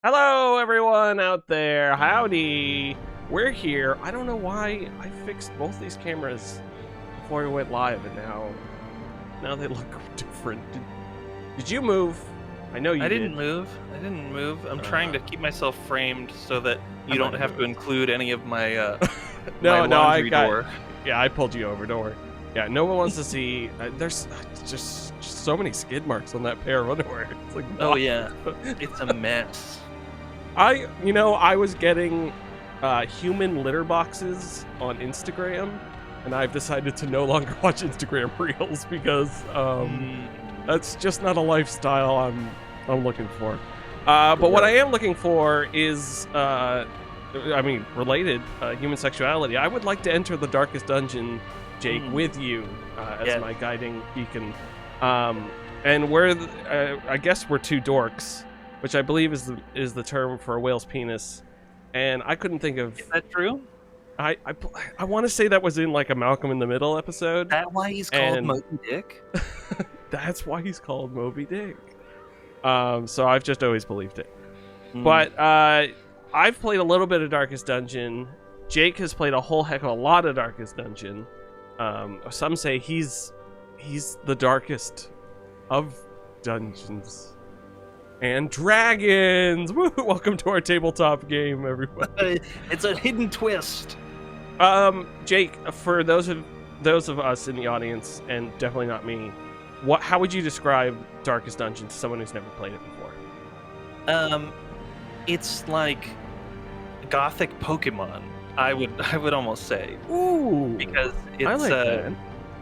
Hello, everyone out there. Howdy. We're here. I don't know why I fixed both these cameras before we went live, and now they look different. Did you move? I know you did. I didn't move. I'm trying to keep myself framed so that you don't have to include any of my my laundry door. Yeah, I pulled you over. Don't worry. Yeah, no one wants to see. There's just so many skid marks on that pair of underwear. It's like, oh yeah, it's a mess. I was getting human litter boxes on Instagram, and I've decided to no longer watch Instagram Reels because that's just not a lifestyle I'm looking for. But what I am looking for is, related human sexuality. I would like to enter the Darkest Dungeon, Jake, with you as my guiding beacon. And I guess we're two dorks, which I believe is the term for a whale's penis, and I couldn't think of. Is that true? I want to say that was in like a Malcolm in the Middle episode. Is that why he's called Moby Dick? That's why he's called Moby Dick. So I've just always believed it. But I've played a little bit of Darkest Dungeon. Jake has played a whole heck of a lot of Darkest Dungeon. Some say he's the darkest of dungeons and dragons. Woo! Welcome to our tabletop game, everybody. It's a hidden twist. Jake, for those of us in the audience, and definitely not me, how would you describe Darkest Dungeon to someone who's never played it before? It's like gothic Pokemon. I would almost say. Ooh, because it's I like that.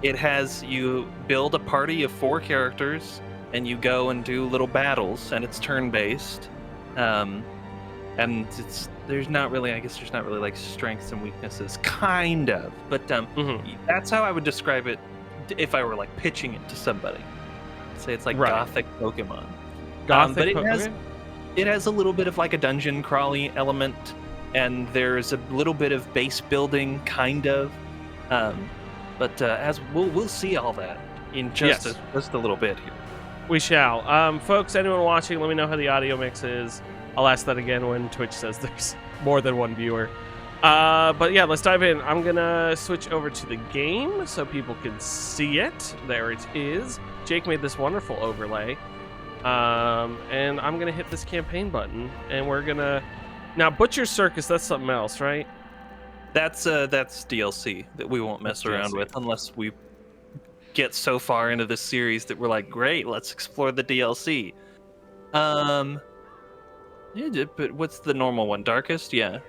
It has you build a party of 4 characters, and you go and do little battles, and it's turn-based. And there's not really like strengths and weaknesses, kind of. But that's how I would describe it if I were like pitching it to somebody. I'd say it's like gothic Pokemon. But it has a little bit of like a dungeon crawly element, and there's a little bit of base building, kind of. But as we'll see all that in just a little bit here. We shall. Folks, anyone watching, let me know how the audio mix is. I'll ask that again when Twitch says there's more than one viewer. But yeah, let's dive in. I'm gonna switch over to the game so people can see it. There it is. Jake made this wonderful overlay. And I'm gonna hit this campaign button, and we're gonna... Now, Butcher's Circus, that's something else, right? That's DLC that we won't mess around with unless we get so far into this series that we're like, great, let's explore the DLC. But what's the normal one? Darkest? Yeah.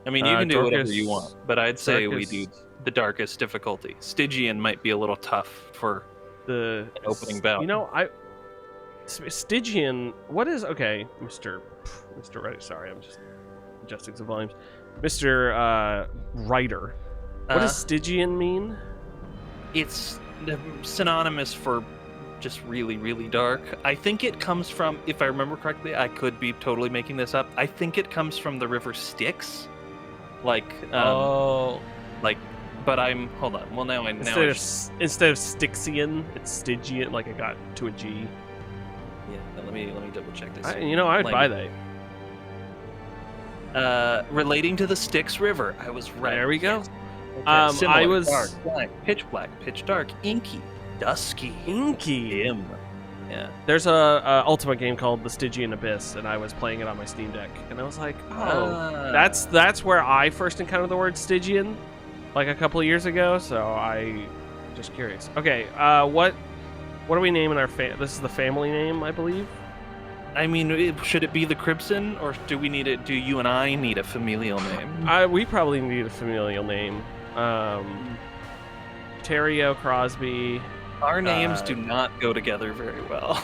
I mean, you can do whatever you want, but I'd say we do the darkest difficulty. Stygian might be a little tough for the opening bout. You know, Stygian, what is... Okay, Mr. Writer, sorry, I'm just adjusting some volumes. Mr. Writer, what does Stygian mean? It's synonymous for just really, really dark. I think it comes from, if I remember correctly, I could be totally making this up, I think it comes from the river Styx. But hold on. Well, now instead of Styxian, it's Stygian, like it got to a G. Yeah, let me double check this. I would buy that. Relating to the Styx River, I was right. There we go. Yes. Okay. Similar, I was dark, black, pitch dark, inky, dusky, dim. Yeah. There's a Ultimate game called The Stygian Abyss, and I was playing it on my Steam Deck, and I was like, that's where I first encountered the word Stygian, like a couple of years ago. So I'm just curious. Okay, what are we naming our This is the family name, I believe. I mean, should it be the Crimson, or do you and I need a familial name? We probably need a familial name. Terrio, Crosby. Our names do not go together very well.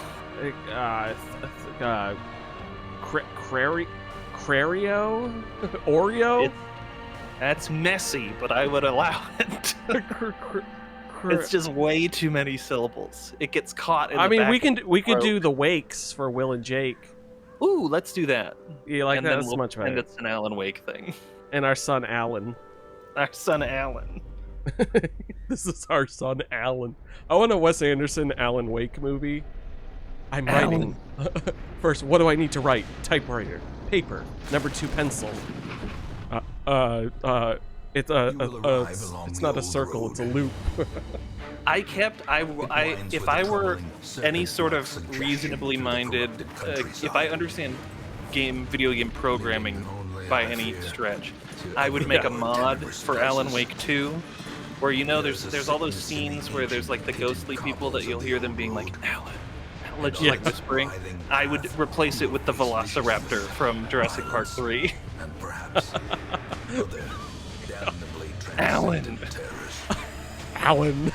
Crario? Oreo? That's messy, but I would allow it. It's just way too many syllables. It gets caught in we could do the Wakes for Will and Jake. Ooh, let's do that. You like that? That's much better. And it's an Alan Wake thing. And our son Alan. Our son Alan. This is our son Alan. I want a Wes Anderson Alan Wake movie. I'm writing. First, what do I need to write? Typewriter. paper. Number 2 pencil. It's it's not a circle, it's a loop. If I were any sort of reasonably minded, if I understand video game programming by any stretch, I would make a mod for Alan Wake 2, where there's all those scenes where there's like the ghostly people that you'll hear them being like Alan, just like whispering. I would replace it with the Velociraptor from Jurassic Park 3. Alan. Alan.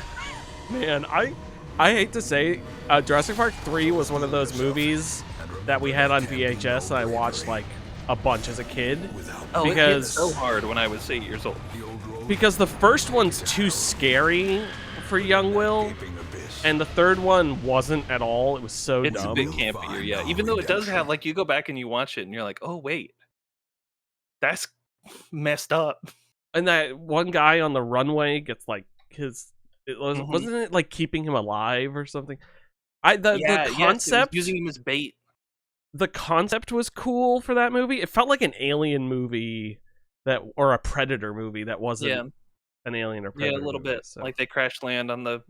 Man, I hate to say, Jurassic Park 3 was one of those movies that we had on VHS and I watched like a bunch as a kid. Oh, because it hit so hard when I was 8 years old. Because the first one's too scary for young Will, and the third one wasn't at all. It was so dumb. It's a bit campier, yeah. Even though it does have, like, you go back and you watch it and you're like, oh, wait. That's messed up. And that one guy on the runway gets like wasn't it like keeping him alive or something? The concept using him as bait. The concept was cool for that movie. It felt like an alien movie or a Predator movie that wasn't an alien or Predator. Yeah, a little movie, bit. so. Like they crash land on the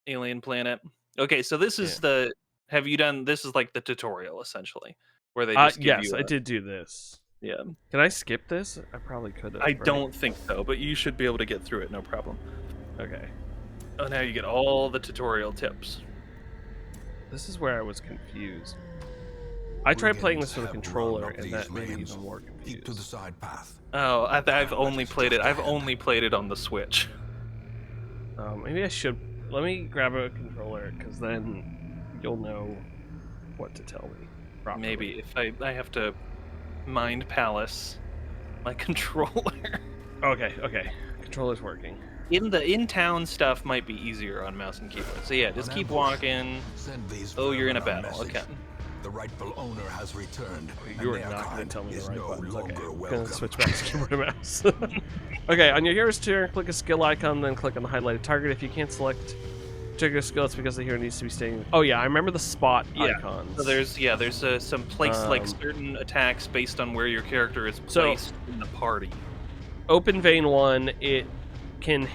alien planet. Okay, so this is this is like the tutorial essentially, where they just give you I did do this. Yeah. Can I skip this? I probably could have. I don't think so, but you should be able to get through it, no problem. Okay. Oh, now you get all the tutorial tips. This is where I was confused. I tried playing this with a controller, and that made me even more confused. To the side path. Oh, I've only played it. I've only played it on the Switch. Maybe I should. Let me grab a controller, because then you'll know what to tell me. Properly. Maybe if I have to mind palace my controller. Okay. Controller's working. In-town stuff might be easier on mouse and keyboard. So yeah, just keep walking. Oh, you're in a battle. Okay. The rightful owner has returned. You are not going to tell me the right buttons. Okay, I'm going to switch back to keyboard and mouse. Okay, on your hero's turn, click a skill icon, then click on the highlighted target. If you can't select particular skill, it's because the hero needs to be staying. Oh yeah, I remember the spot icons. So there's some place like certain attacks based on where your character is placed in the party. Open vein 1, it can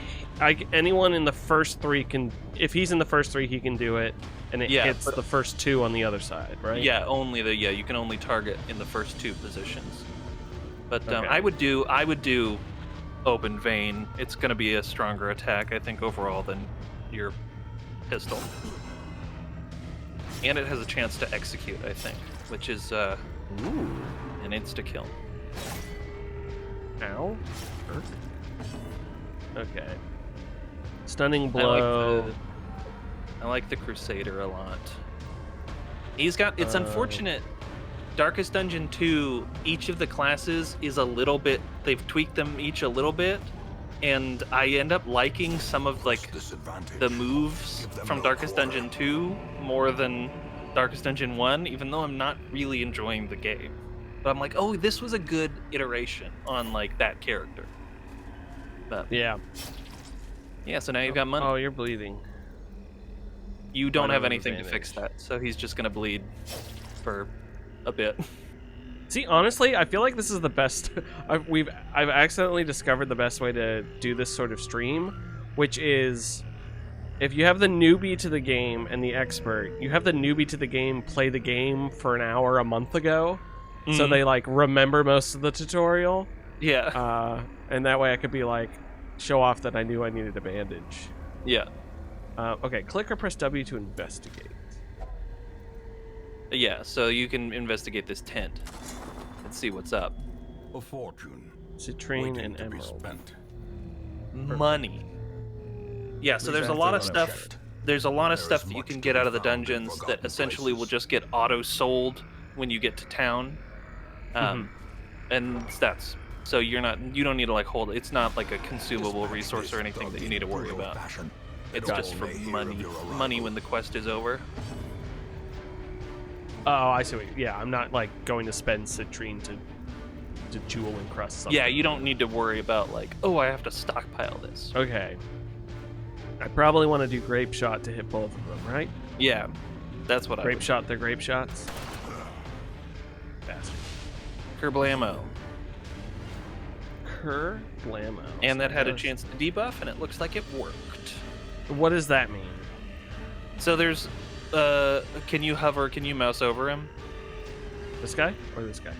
anyone in the first 3 can, if he's in the first 3 he can do it, and it hits the first 2 on the other side, right? Yeah, you can only target in the first 2 positions. But I would do open vein. It's going to be a stronger attack, I think, overall than your pistol. And it has a chance to execute, I think, which is an insta-kill. Ow. Okay. Stunning blow. I like the Crusader a lot. It's unfortunate. Darkest Dungeon 2, each of the classes is a little bit, they've tweaked them each a little bit, and I end up liking some of like the moves from Darkest Dungeon 2 more than Darkest Dungeon 1, even though I'm not really enjoying the game. But I'm like, oh, this was a good iteration on like that character. But yeah, so now you've got money. Oh, you're bleeding. You don't have anything to fix that, so he's just gonna bleed for a bit. See, honestly, I feel like this is the best. I've accidentally discovered the best way to do this sort of stream, which is if you have the newbie to the game and the expert, you have the newbie to the game play the game for an hour a month ago, so they like remember most of the tutorial. Yeah. And that way I could be like, show off that I knew I needed a bandage. Yeah. Okay, click or press W to investigate. Yeah, so you can investigate this tent and see what's up. A fortune. Citrine and emerald. Money. Yeah, so there's a lot of stuff. There's a lot of stuff that you can get out of the dungeons that essentially will just get auto sold when you get to town. And that's so you don't need to like hold it. It's not like a consumable resource or anything that you need to worry about. It's just for money when the quest is over. Oh, I see. Yeah, I'm not like going to spend citrine to jewel encrust something. Yeah, you don't need to worry about like, oh, I have to stockpile this. Okay. I probably want to do grape shot to hit both of them, right? Yeah, that's what grape shot. They're grape shots. Bastard. Kerblamo. Kerblamo. And that had a chance to debuff, and it looks like it worked. What does that mean? So there's, can you mouse over him? This guy or this guy?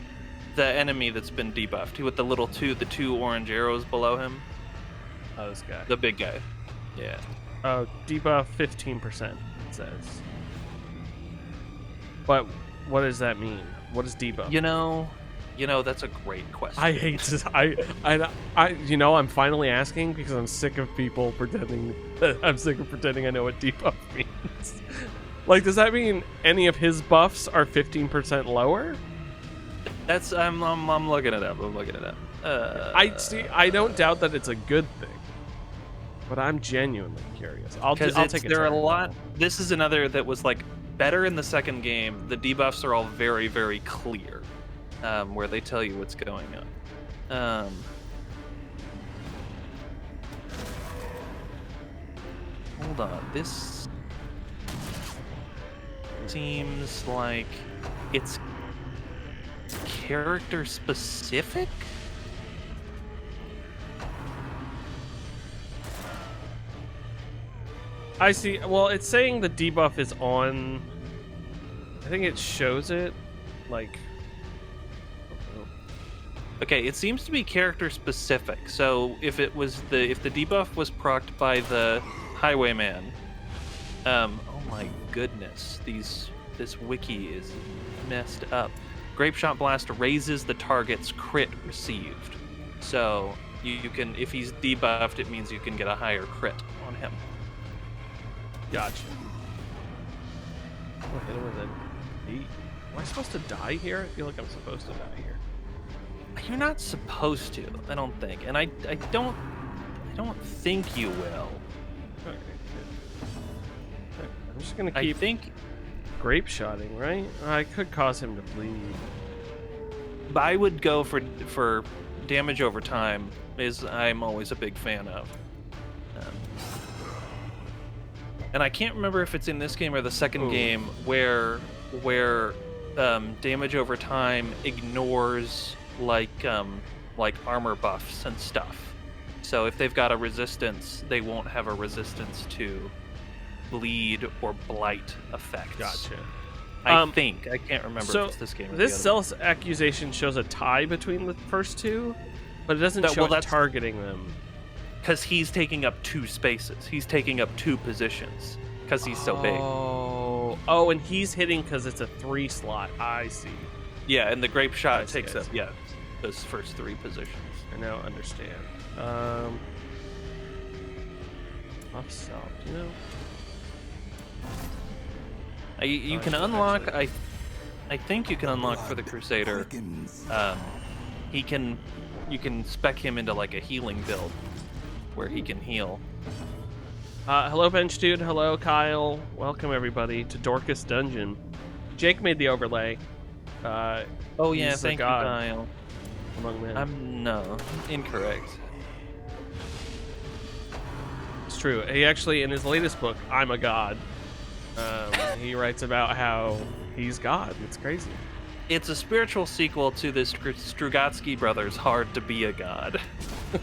The enemy that's been debuffed, with the two orange arrows below him. Oh, this guy. The big guy. Yeah. Oh, debuff 15%, it says. But what does that mean? What is debuff? You know, that's a great question. I hate this. I'm finally asking because I'm sick of people pretending. I'm sick of pretending I know what debuff means. Like, does that mean any of his buffs are 15% lower? That's I'm looking it up. I don't doubt that it's a good thing, but I'm genuinely curious. I'll take it. There are a lot. This is another that was like better in the second game. The debuffs are all very, very clear, where they tell you what's going on. Hold on. This seems like it's character specific. I see. Well, it's saying the debuff is on. I think it shows it, like. Okay, it seems to be character specific. So if the debuff was procced by the Highwayman, oh my goodness, this wiki is messed up. Grape Shot Blast raises the target's crit received. So you can, if he's debuffed, it means you can get a higher crit on him. Gotcha. I'll hit him with an 8. Am I supposed to die here? I feel like I'm supposed to die here. You're not supposed to, I don't think, and I don't think you will. Okay, good. I'm just gonna keep. I think grape shotting, right? I could cause him to bleed. I would go for damage over time, is I'm always a big fan of. And I can't remember if it's in this game or the second game where damage over time ignores like armor buffs and stuff. So if they've got a resistance, they won't have a resistance to bleed or blight effects. Gotcha. I think. I can't remember if it's this game or this the other. Zealous accusation shows a tie between the first two, but it doesn't show it targeting them. Because he's taking up 2 spaces. He's taking up 2 positions. Because he's so big. Oh, and he's hitting because it's a 3 slot. I see. Yeah, and the grape shot takes up, those first 3 positions. I now understand. Upsell, you know? You can unlock. I think you can unlock for the Crusader. You can spec him into like a healing build, where he can heal. Hello, Bench Dude. Hello, Kyle. Welcome everybody to Dorkest Dungeon. Jake made the overlay. Oh yeah, thank you, Kyle. Among men. No, incorrect. It's true. He actually, in his latest book, I'm a God. He writes about how he's God. It's crazy. It's a spiritual sequel to the Strugatsky brothers' Hard to Be a God. A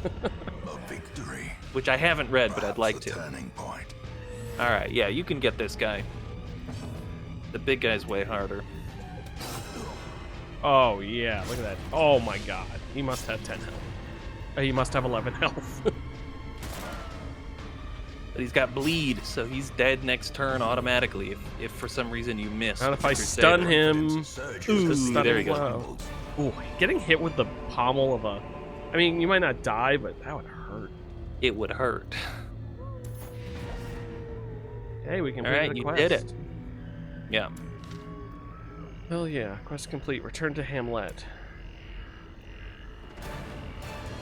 victory. Which I haven't read, but I'd like to. Turning point. Alright, yeah, you can get this guy. The big guy's way harder. Oh, yeah, look at that. Oh my god. He must have 10 health. He must have 11 health. But he's got bleed, so he's dead next turn automatically if for some reason you miss. Not if I stun him. Ooh, there you go. Ooh, getting hit with the pommel of a... I mean, you might not die, but that would hurt. It would hurt. Hey, we can Alright, the you quest. did it. Yeah. Hell yeah. Quest complete. Return to Hamlet.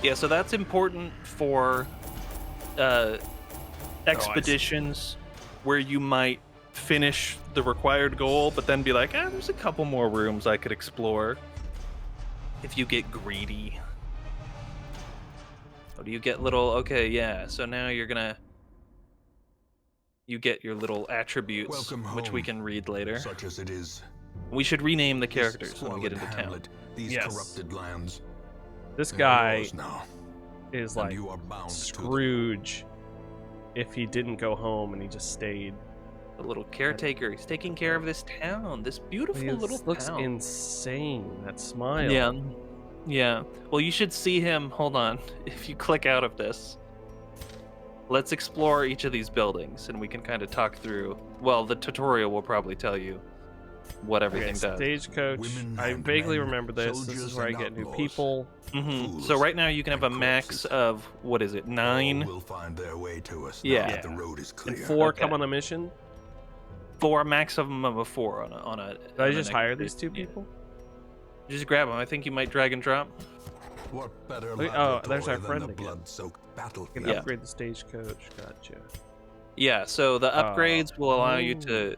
Yeah, so that's important for expeditions where you might finish the required goal, but then be like, there's a couple more rooms I could explore. If you get greedy. Oh, do you get little... Okay, yeah, so now you're gonna... You get your little attributes, Welcome home, which we can read later. Such as it is. We should rename the This characters when we get into squalid town. hamlet, these Yes. corrupted lands. This They're guy yours now, is and like you are bound to them. Scrooge if he didn't go home and he just stayed. The little caretaker. He's taking care of this town. This beautiful He little looks town. insane. That smile. Yeah. Yeah. Well, you should see him. Hold on. If you click out of this, let's explore each of these buildings and we can kind of talk through. Well, the tutorial will probably tell you what everything does. Stagecoach. Women I and vaguely men, remember this. This is soldiers where I and get new outlaws. people. So right now you can have a and max corpses. of, what is it, 9? All will find their way to us Yeah. now that the road is clear. And 4 Okay. come on a mission. 4, maximum of a 4 on a. Did I just hire these 2 people? Just grab them. I think you might drag and drop. What better Wait, laboratory there's our than friend the again. blood-soaked I can battlefield? Yeah. upgrade the stagecoach. Gotcha. Yeah, so the upgrades will allow you ooh. to,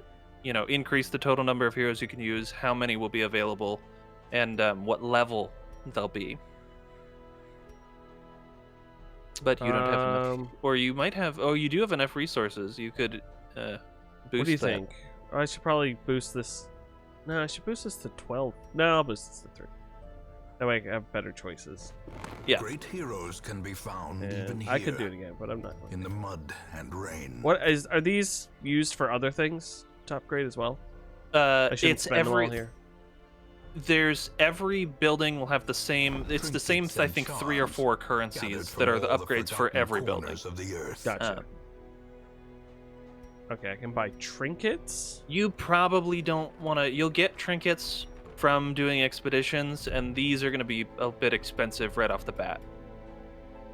increase the total number of heroes you can use, how many will be available, and what level they'll be. But you don't have enough, or you might have. Oh, you do have enough resources. You could boost. What do you that. think? I should probably boost this. No, I should boost this to 12. No, I'll boost this to 3. That way I have better choices. Yeah. Great heroes can be found even And here. I could do it again, but I'm not. In the mud and rain. Are these used for other things to upgrade as well? I shouldn't It's spend them all every. here. There's every building will have the same. It's the same. Trinkets I and think 3 or 4 Gathered currencies from that are the all upgrades for forgotten every building. corners of the earth. Gotcha. Uh, Okay, I can buy trinkets. You probably don't want to. You'll get trinkets from doing expeditions, and these are going to be a bit expensive right off the bat.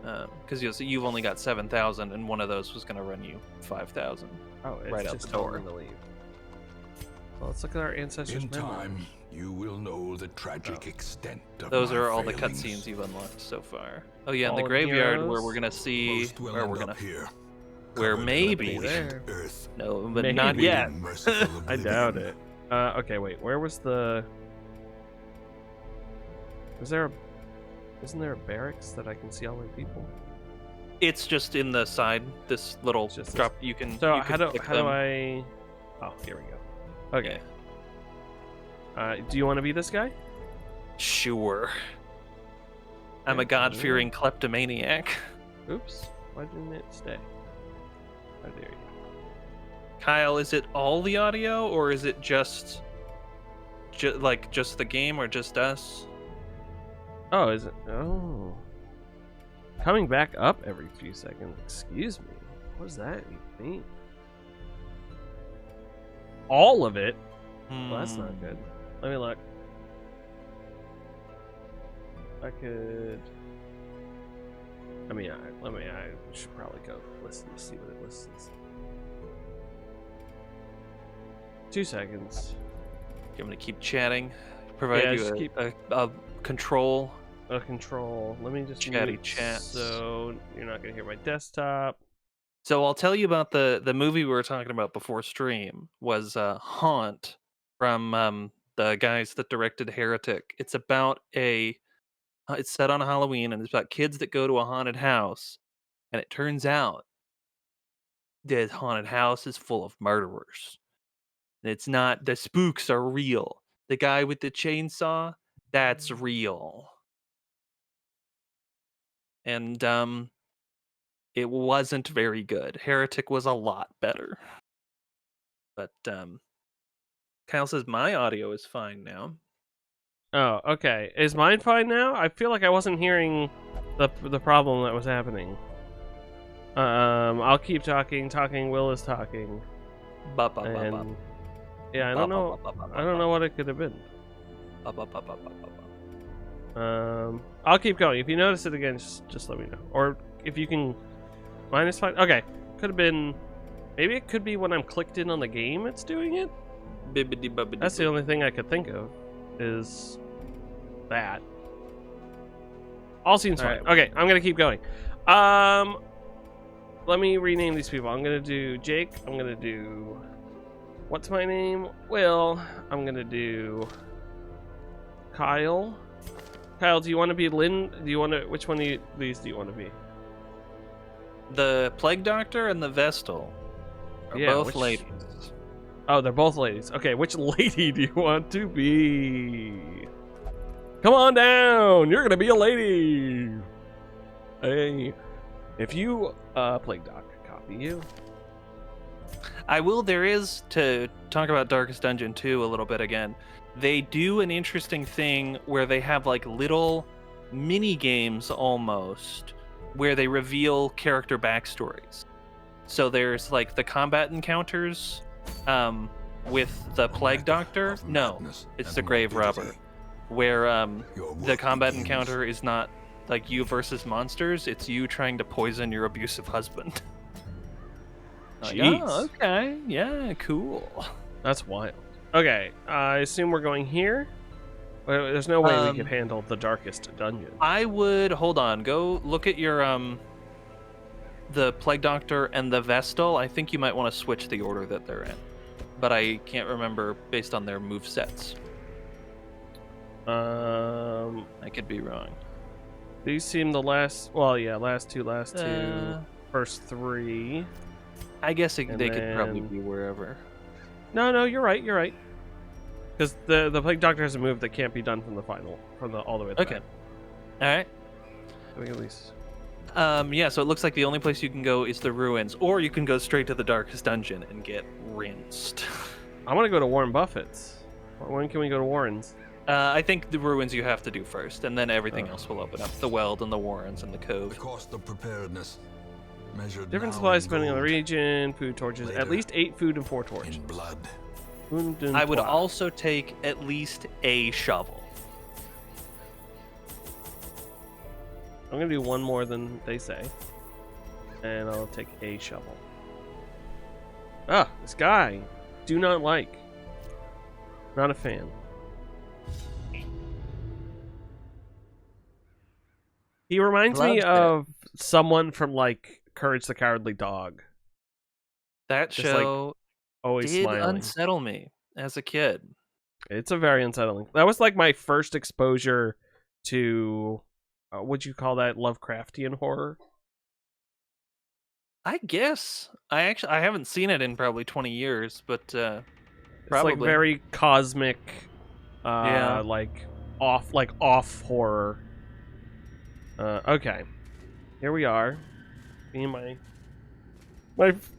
Because you've only got 7,000, and one of those was going to run you 5,000. Oh, it's Right out just the door. telling me to leave. Well, let's look at our ancestors' In memo. time, you will know the tragic extent of Those my are all the failings. cutscenes you've unlocked so far. Oh yeah, in the Fallen graveyard where heroes. we're going to see Most will where end we're going up to. here. Where covered in maybe the there. ancient earth. No, but Maybe. not yet. Waiting merciful I oblivion. doubt it. Okay, wait. Where was the? Isn't there a barracks that I can see all my people? It's just in the side. This little It's just drop. You can. So you how can do click how do them. I? Oh, here we go. Okay. Do you want to be this guy? Sure. I'm a Okay. God-fearing kleptomaniac. Oops. Why didn't it stay? Oh, there you go. Kyle, is it all the audio, or is it just the game, or just us? Oh, is it? Oh. Coming back up every few seconds. Excuse me. What does that mean? All of it? Well, that's not good. Let me look. I could. I should probably go listen to see what it listens. 2 seconds. I'm gonna keep chatting. Provide Yeah, you just a, keep- a control. A control. Let me just Chatty mute chats. so you're not gonna hear my desktop. So I'll tell you about the movie we were talking about before stream was Haunt from the guys that directed Heretic. It's about it's set on Halloween, and it's about kids that go to a haunted house, and it turns out this haunted house is full of murderers. And it's not, the spooks are real. The guy with the chainsaw, that's real. And it wasn't very good. Heretic was a lot better. But Kyle says my audio is fine now. Oh, okay. Is mine fine now? I feel like I wasn't hearing the problem that was happening. I'll keep talking. Will is talking. And yeah, I don't know. I don't know what it could have been. I'll keep going. If you notice it again, just let me know. Or if you can, mine is fine. Okay, could have been. Maybe it could be when I'm clicked in on the game. It's doing it. That's the only thing I could think of. Is that all seems fine. Alright. Okay, I'm gonna keep going. Let me rename these people. I'm gonna do Jake. I'm gonna do what's my name? Will. I'm gonna do Kyle. Kyle, do you want to be Lynn? Do you want to? Which one of these do you want to be? The Plague Doctor and the Vestal are Yeah, both which- ladies. Oh, they're both ladies. Okay, which lady do you want to be? Come on down. You're gonna be a lady. Hey, if you Plague Doc, copy you. I will. There is, to talk about Darkest Dungeon 2 a little bit again. They do an interesting thing where they have like little mini games almost, where they reveal character backstories. So there's like the combat encounters with the Plague Doctor. No, it's the Grave Robber, where the combat encounter is not like you versus monsters. It's you trying to poison your abusive husband. Like, Jeez. oh, okay, yeah, cool. That's wild. Okay, I assume we're going here. There's no way we could handle the Darkest Dungeon. I would hold on. Go look at your the Plague Doctor and the Vestal. I think you might want to switch the order that they're in, but I can't remember based on their move sets. I could be wrong. These seem the last. Well, yeah, last two, first three. I guess they then... could probably be wherever. No, you're right. Because the Plague Doctor has a move that can't be done from the all the way. Okay. All right. We can at least. Yeah. So it looks like the only place you can go is the ruins, or you can go straight to the Darkest Dungeon and get rinsed. I want to go to Warren Buffett's. When can we go to Warren's? I think the ruins you have to do first, and then everything else will open up. The Weld and the Warrens and the Cove. The cost of preparedness. Measured Different now supplies in depending on the gold, region. Food torches. later At least 8 food and 4 torches. in blood. I would also take at least a shovel. I'm gonna do one more than they say, and I'll take a shovel. Ah, this guy. Do not like. Not a fan. He reminds me of someone from like Courage the Cowardly Dog. That Just, show Always did smiling. unsettle me as a kid. It's a very unsettling. That was like my first exposure to, would you call that Lovecraftian horror? I guess I haven't seen it in probably 20 years, but It's probably like very cosmic, Yeah. like off horror. Okay, here we are. Me and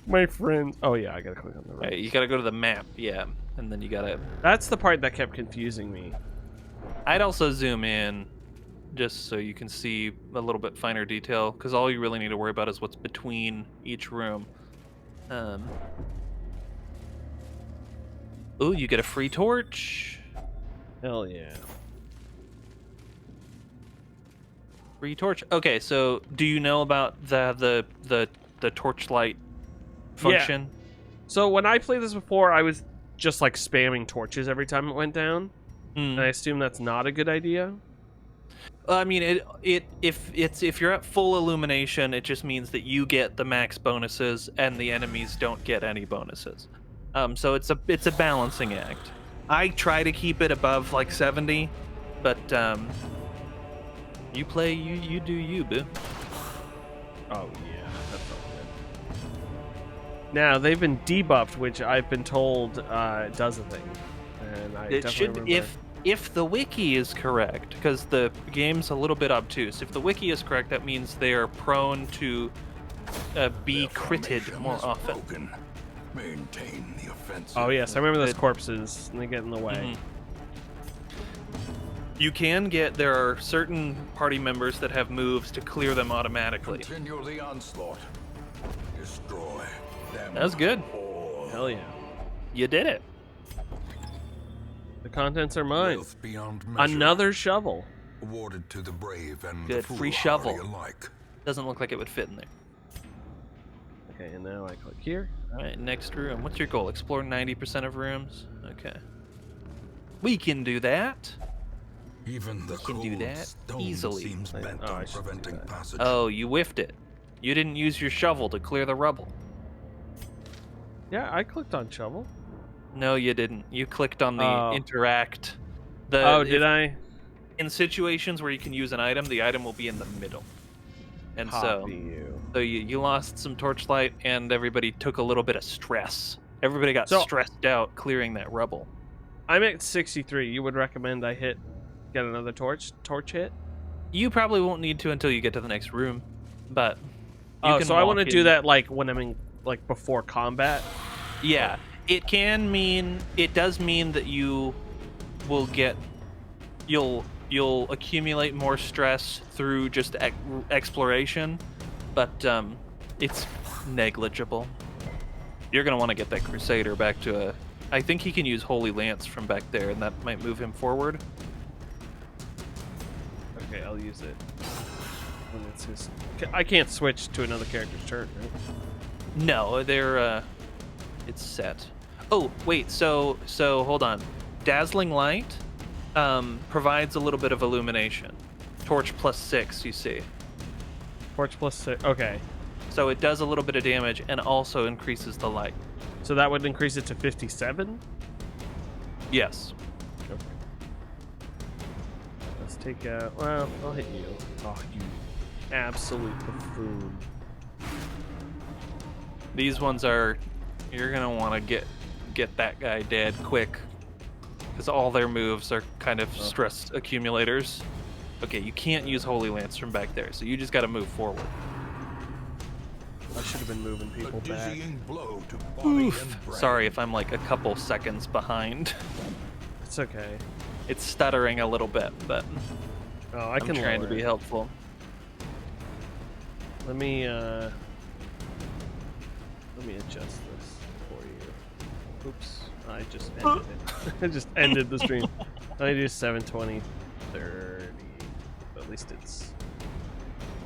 my friends. Oh yeah, I gotta click on the right. Right, you gotta go to the map, yeah, and then you gotta. That's the part that kept confusing me. I'd also zoom in, just so you can see a little bit finer detail, because all you really need to worry about is what's between each room. Ooh, you get a free torch. Hell yeah. Free torch. Okay, so do you know about the torchlight function? So when I played this before, I was just like spamming torches every time it went down, and I assume that's not a good idea. I mean, if you're at full illumination, it just means that you get the max bonuses and the enemies don't get any bonuses. So it's a balancing act. I try to keep it above like 70, but you play you do you, boo. Oh yeah, that felt good. Now they've been debuffed, which I've been told does a thing, and I It definitely should remember. if the wiki is correct, because the game's a little bit obtuse. If the wiki is correct, that means they are prone to be Their critted formation more is often. broken. Maintain the offensive. Oh yes, I remember those Good. corpses, and they get in the way. Mhm. You can get, there are certain party members that have moves to clear them automatically. Continue the onslaught. Destroy them. That was good. all. Hell yeah. You did it. The contents are mine. Wealth beyond measure, Another shovel. awarded to the brave and Good. the Free foolhardy shovel. alike. Doesn't look like it would fit in there. Okay, and now I click here. All right, next room. What's your goal? Explore 90% of rooms? Okay. We can do that. Even the can do cold that stone easily. seems bent Oh, I on should do preventing that. passage. Oh, you whiffed it. You didn't use your shovel to clear the rubble. Yeah, I clicked on shovel. No, you didn't. You clicked on the Oh. interact. Did I? In situations where you can use an item, the item will be in the middle. And Copy you. so you lost some torchlight, and everybody took a little bit of stress Everybody got So- stressed out clearing that rubble. I'm at 63. You would recommend I get another torch hit? You probably won't need to until you get to the next room, but you Oh, can so I want to walk do in. that like when I'm in, like before combat. Yeah, it does mean that you will you'll accumulate more stress through just exploration, but it's negligible. You're gonna want to get that Crusader back to a. I think he can use Holy Lance from back there, and that might move him forward. Okay, I'll use it. When it's his... I can't switch to another character's turn, right? No, they're it's set. Oh wait, so hold on. Dazzling Light provides a little bit of illumination. Torch +6, you see. Torch +6. Okay, So it does a little bit of damage and also increases the light. so that would increase it to 57. Yes. Okay. Let's take out. Well, I'll hit you. Oh, you absolute buffoon. These ones are. You're gonna want to get that guy dead quick, because all their moves are kind of stress accumulators. Okay, you can't use Holy Lance from back there, so you just got to move forward. I should have been moving A people back. dizzying blow to body and brain. Sorry if I'm like a couple seconds behind. It's okay. It's stuttering a little bit, but Oh, I I'm can trying to lower be it. helpful. Let me adjust this for you. Oops, I just ended it. I just ended the stream. I do 720, 30. At least it's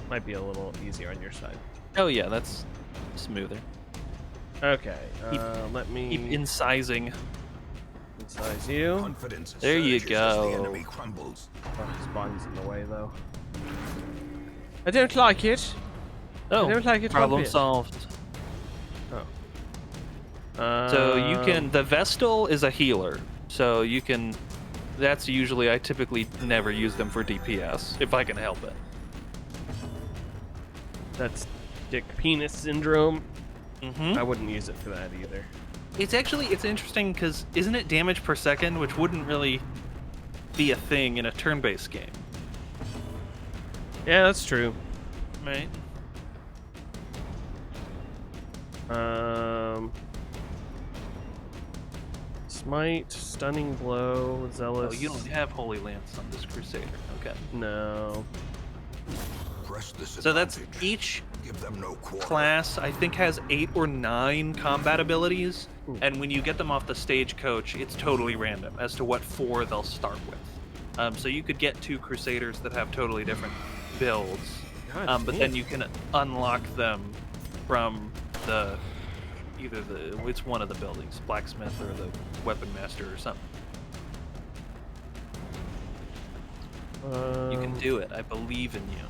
might be a little easier on your side. Oh yeah, that's smoother. Okay, Keep- let me Keep incising. size you. Confidence There you surges as the go. enemy crumbles. Oh, his body's in the way though. I don't like it. Oh, I don't like it one problem bit. solved. So you can. The Vestal is a healer, so you can. That's usually I typically never use them for DPS if I can help it. That's dick penis syndrome. Mm-hmm. I wouldn't use it for that either. It's interesting because isn't it damage per second, which wouldn't really be a thing in a turn-based game, Yeah, that's true. right? Smite, stunning blow, zealous. Oh, you don't have Holy Lance on this Crusader. Okay. No. Press this So that's advantage. each Give them no quarter. class, I think, has 8 or 9 combat abilities, Ooh. and when you get them off the stagecoach, it's totally random as to what 4 they'll start with. So you could get 2 Crusaders that have totally different builds, God but damn. then you can unlock them from it's one of the buildings, blacksmith or the weapon master or something. You can do it. I believe in you.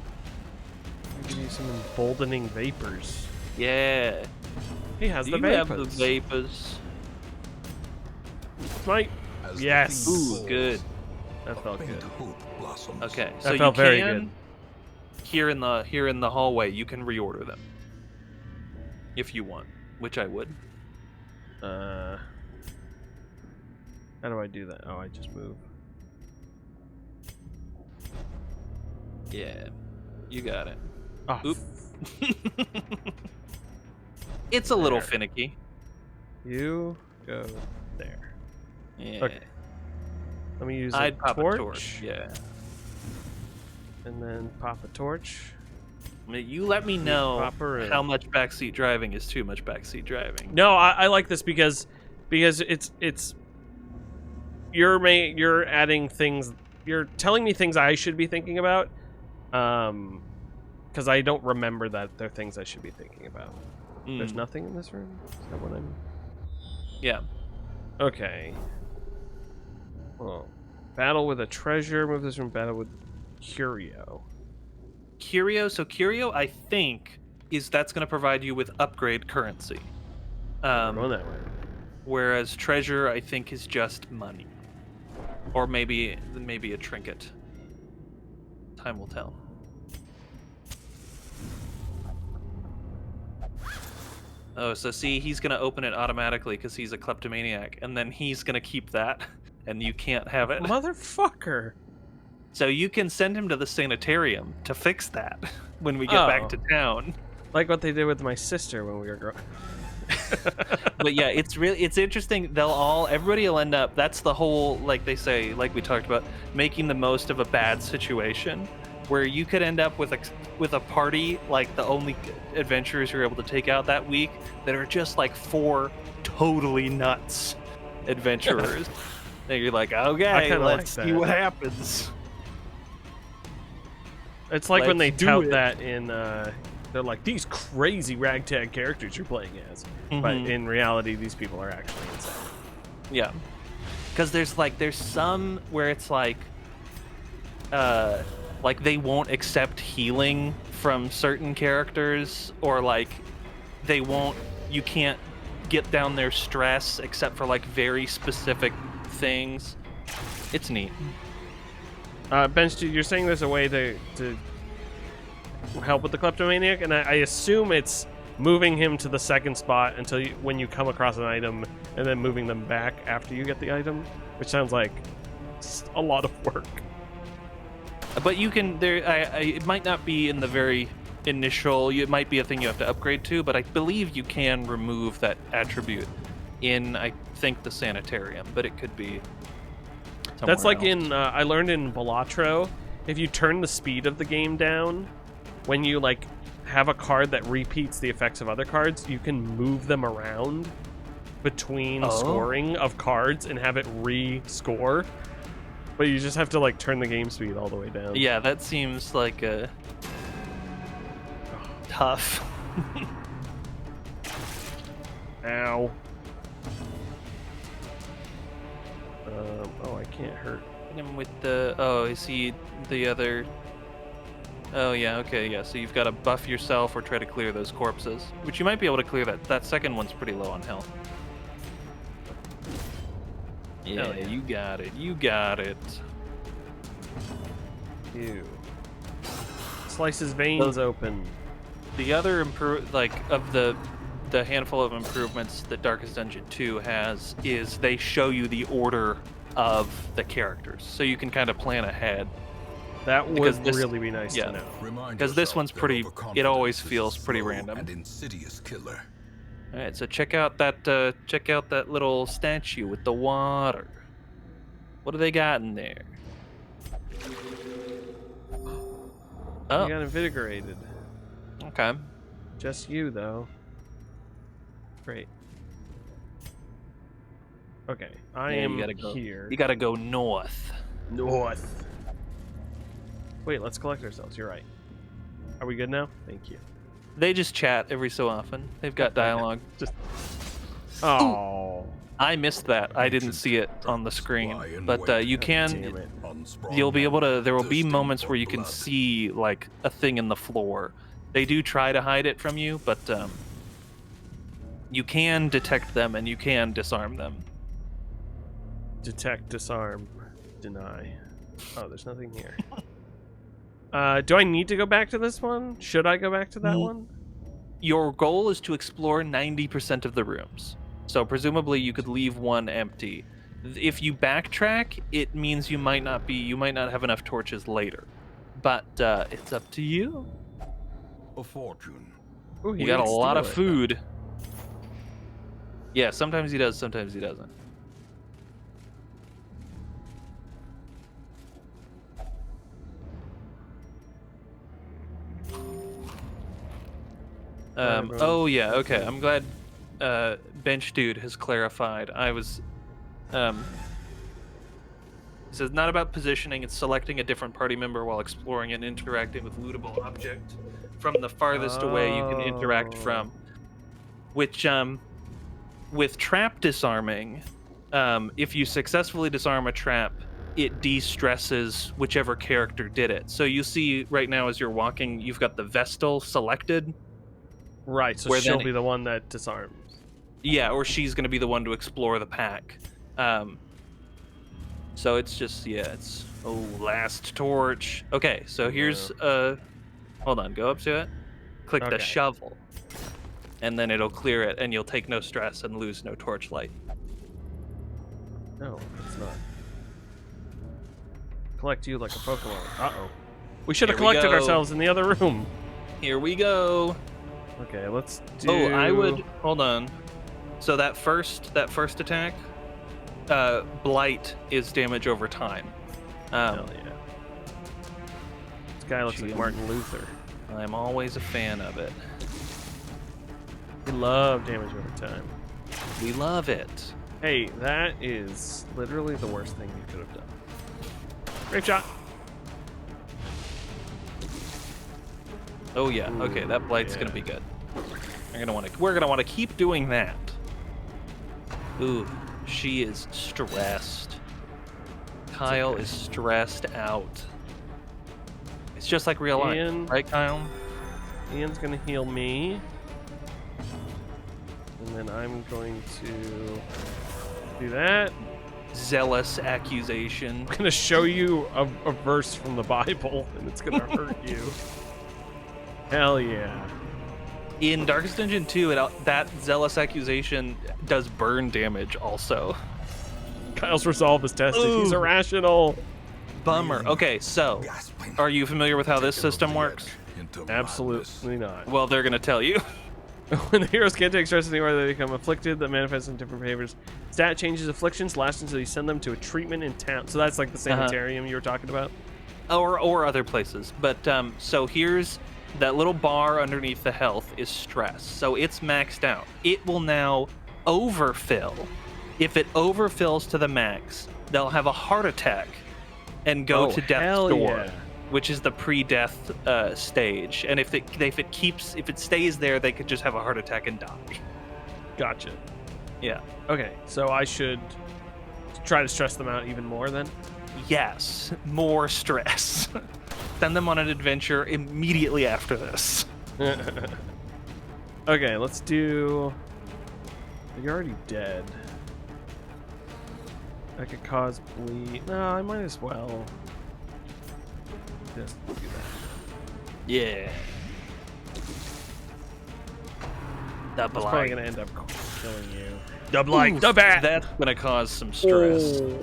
I can use some emboldening vapors. Yeah. He has Do the you have vapors. the vapors? Smite. As the Yes. theme Ooh, falls, good. That felt faint good. hope blossoms. Okay, That so you felt very can good. here in the hallway. You can reorder them if you want, which I would. How do I do that? Oh, I just move. Yeah, you got it. Oh, Oop. It's a little There. finicky. You go there. Yeah. Okay. Let me use I'd a pop torch. a torch. Yeah. And then pop a torch. I mean, you let me know Pop her in. how much backseat driving is too much backseat driving. No, I like this because it's you're adding things. You're telling me things I should be thinking about. Because I don't remember that they're things I should be thinking about. There's Mm, nothing in this room. Is that what I'm? Yeah. Okay. Well, battle with a treasure. Move this room. Battle with curio. Curio. So Curio, I think, that's going to provide you with upgrade currency. Going that way. Whereas treasure, I think, is just money, or maybe a trinket. Time will tell. Oh, so see, he's gonna open it automatically because he's a kleptomaniac, and then he's gonna keep that, and you can't have it. Motherfucker. So you can send him to the sanitarium to fix that when we get back to town. Like what they did with my sister when we were growing. But yeah, it's interesting. Everybody will end up. That's the whole, like they say, like we talked about, making the most of a bad situation, where you could end up with a party, like the only adventurers you're able to take out that week that are just like 4 totally nuts adventurers. And you're like, okay, let's see what happens. It's like when they tout that in, they're like, these crazy ragtag characters you're playing as. But in reality, these people are actually insane. Yeah. Because there's some where it's like they won't accept healing from certain characters, or like you can't get down their stress except for like very specific things. It's neat. Bench, dude, you're saying there's a way to help with the kleptomaniac, and I assume it's moving him to the second spot when you come across an item, and then moving them back after you get the item, which sounds like a lot of work. But you can it might not be in the very initial. It might be a thing you have to upgrade to, but I believe you can remove that attribute in, I think, the sanitarium, but it could be. That's like else. I learned in Balatro, if you turn the speed of the game down, when you like have a card that repeats the effects of other cards, you can move them around between scoring of cards and have it re-score. But you just have to like turn the game speed all the way down. Yeah, that seems like tough. Ow. I can't hurt him with the. Oh, is he the other? Oh yeah, okay, yeah. So you've got to buff yourself or try to clear those corpses, which you might be able to clear. That second one's pretty low on health. Yeah, you got it. You got it. Ew. Slice his veins open. The other of the handful of improvements that Darkest Dungeon 2 has is they show you the order of the characters, so you can kind of plan ahead. That would really be nice to know. Because this one's pretty. It always feels pretty random. And insidious killer. All right, so check out that little statue with the water. What do they got in there? Oh, You got invigorated. okay. Just you though. Great. Okay, I am here. You gotta go north. North. Wait, let's collect ourselves. You're right. Are we good now? Thank you. They just chat every so often. They've got dialogue. Just. Oh. I missed that. I didn't see it on the screen, but you can. Damn it. You'll be able to. There will be moments where you can see like a thing in the floor. They do try to hide it from you, but you can detect them and you can disarm them. Detect, disarm, deny. Oh, there's nothing here. Do I need to go back to this one? Should I go back to that one? Your goal is to explore 90% of the rooms. So presumably you could leave one empty. If you backtrack, it means you might not have enough torches later. But it's up to you. A fortune. Ooh, You got a lot of food. Yeah, sometimes he does, sometimes he doesn't. Oh yeah, okay. I'm glad Bench Dude has clarified. I was it says not about positioning, it's selecting a different party member while exploring and interacting with lootable object from the farthest away you can interact from. Which with trap disarming, if you successfully disarm a trap, it de-stresses whichever character did it. So you see right now as you're walking, you've got the Vestal selected. Right, so she'll be the one that disarms. Yeah, or she's going to be the one to explore the pack. So it's just, it's... Oh, last torch. Okay, so here's... Hold on, go up to it. Click the shovel. and then it'll clear it, and you'll take no stress and lose no torchlight. No, it's not. Collect you like a Pokemon. Uh-oh. We should have Here we collected go. ourselves in the other room. Here we go. Okay, let's do... Oh, I would... Hold on. So that first attack, Blight is damage over time. Hell yeah. This guy looks like Martin Luther. I'm always a fan of it. We love damage over time. We love it. Hey, that is literally the worst thing you could have done. Great shot. Oh yeah. Okay, that Blight's gonna be good. We're gonna want to keep doing that. Ooh, she is stressed. Kyle is stressed out. It's just like real life, right, Kyle? Ian's gonna heal me. And then I'm going to do that. Zealous accusation. I'm gonna show you a verse from the Bible, and it's gonna hurt you. Hell yeah. In Darkest Dungeon 2, that zealous accusation does burn damage also. Kyle's resolve is tested. Ooh. He's irrational. Bummer. Okay, so are you familiar with how this system works? Absolutely not. Well, they're gonna tell you. When the heroes can't take stress anymore, they become afflicted that manifests in different behaviors. Stat changes afflictions last until you send them to a treatment in town. So that's like the sanitarium you were talking about? Or other places. But so here's that little bar underneath the health is stress. So it's maxed out. It will now overfill. If it overfills to the max, they'll have a heart attack and go to death's door. Yeah. Which is the pre-death stage, and if it stays there, they could just have a heart attack and die. Gotcha. Yeah. Okay, so I should try to stress them out even more then? Yes, more stress. Send them on an adventure immediately after this. Okay, let's do... You're already dead. I could cause bleed. No, I might as well. Just do that. Yeah. The That's probably blight. gonna end up killing you. The blight, the bat. That's gonna cause some stress. I'm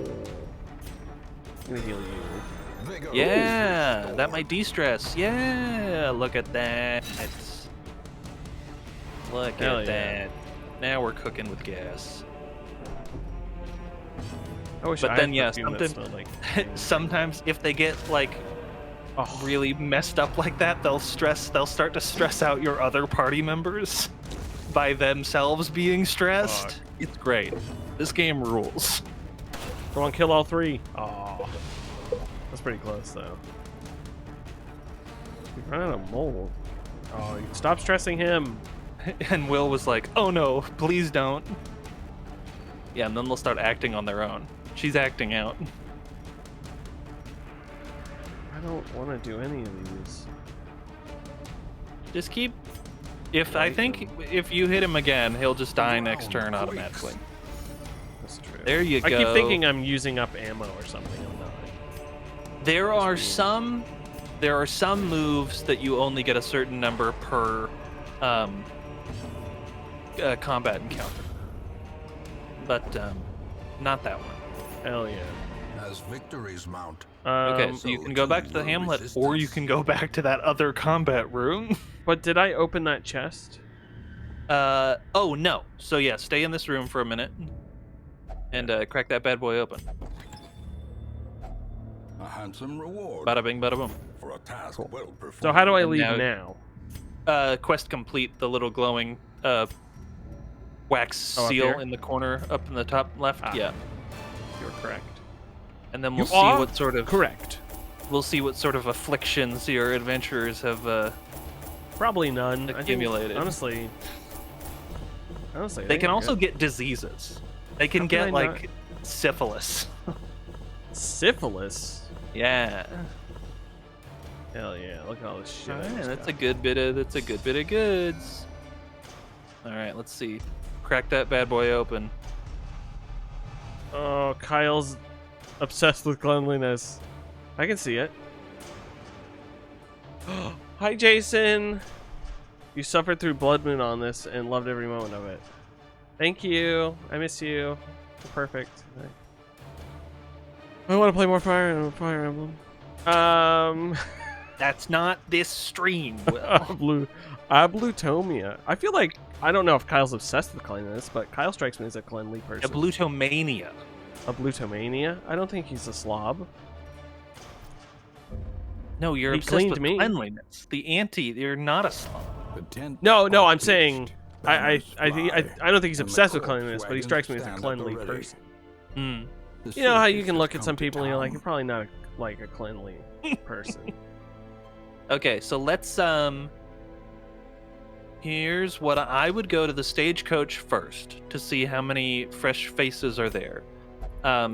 gonna heal you. Yeah, that might de-stress. Yeah, look at that. Look Hell at yeah. that. Now we're cooking with gas. I wish But I then, had yeah, perfume that smelled like sometimes if they get like really messed up like that, they'll start to stress out your other party members by themselves being stressed. Fuck. It's great. This game rules. Come on, kill all three. Oh, that's pretty close though. We run out of mold. Oh, stop stressing him. And Will was like, "Oh no, please don't." Yeah, and then they'll start acting on their own. She's acting out. I don't want to do any of these. Just keep. I think if you hit him again, he'll just die next turn automatically. That's true. There you go. I keep thinking I'm using up ammo or something. I'm not. There are some moves that you only get a certain number per combat encounter, but not that one. Hell yeah. As victories mount. Okay, so you can go back to the hamlet, or you can go back to that other combat room. But did I open that chest? Oh no. So yeah, stay in this room for a minute, and crack that bad boy open. A handsome reward Bada bing, bada boom. for a task well performed. So how do I And leave now- now? Quest complete. The little glowing wax Oh, up seal here? in the corner up in the top left. Ah. Yeah, You're correct. and then we'll You see are what sort of correct. We'll see what sort of afflictions your adventurers have. Probably none. I think, Accumulated. honestly, They can also get diseases. They can How get can I like syphilis. syphilis. Yeah. Hell yeah! Look at all this shit. I Alright, just that's got. a good bit of goods. All right, let's see. Crack that bad boy open. Oh, Kyle's obsessed with cleanliness. I can see it. Hi, Jason. You suffered through Blood Moon on this and loved every moment of it. Thank you. I miss you. You're perfect. I want to play more Fire Emblem. That's not this stream, Will. Ablutomia. I feel like, I don't know if Kyle's obsessed with cleanliness, but Kyle strikes me as a cleanly person. Ablutomania. Ablutomania? I don't think he's a slob. No, you're He obsessed cleaned with me. cleanliness. You're not a slob. No, I'm saying I don't think he's obsessed with cleanliness, but he strikes me as a cleanly person. Hmm. You know how you can look at some people and you're like, you're probably not like a cleanly person. Okay, so let's here's what I would go to the stagecoach first to see how many fresh faces are there.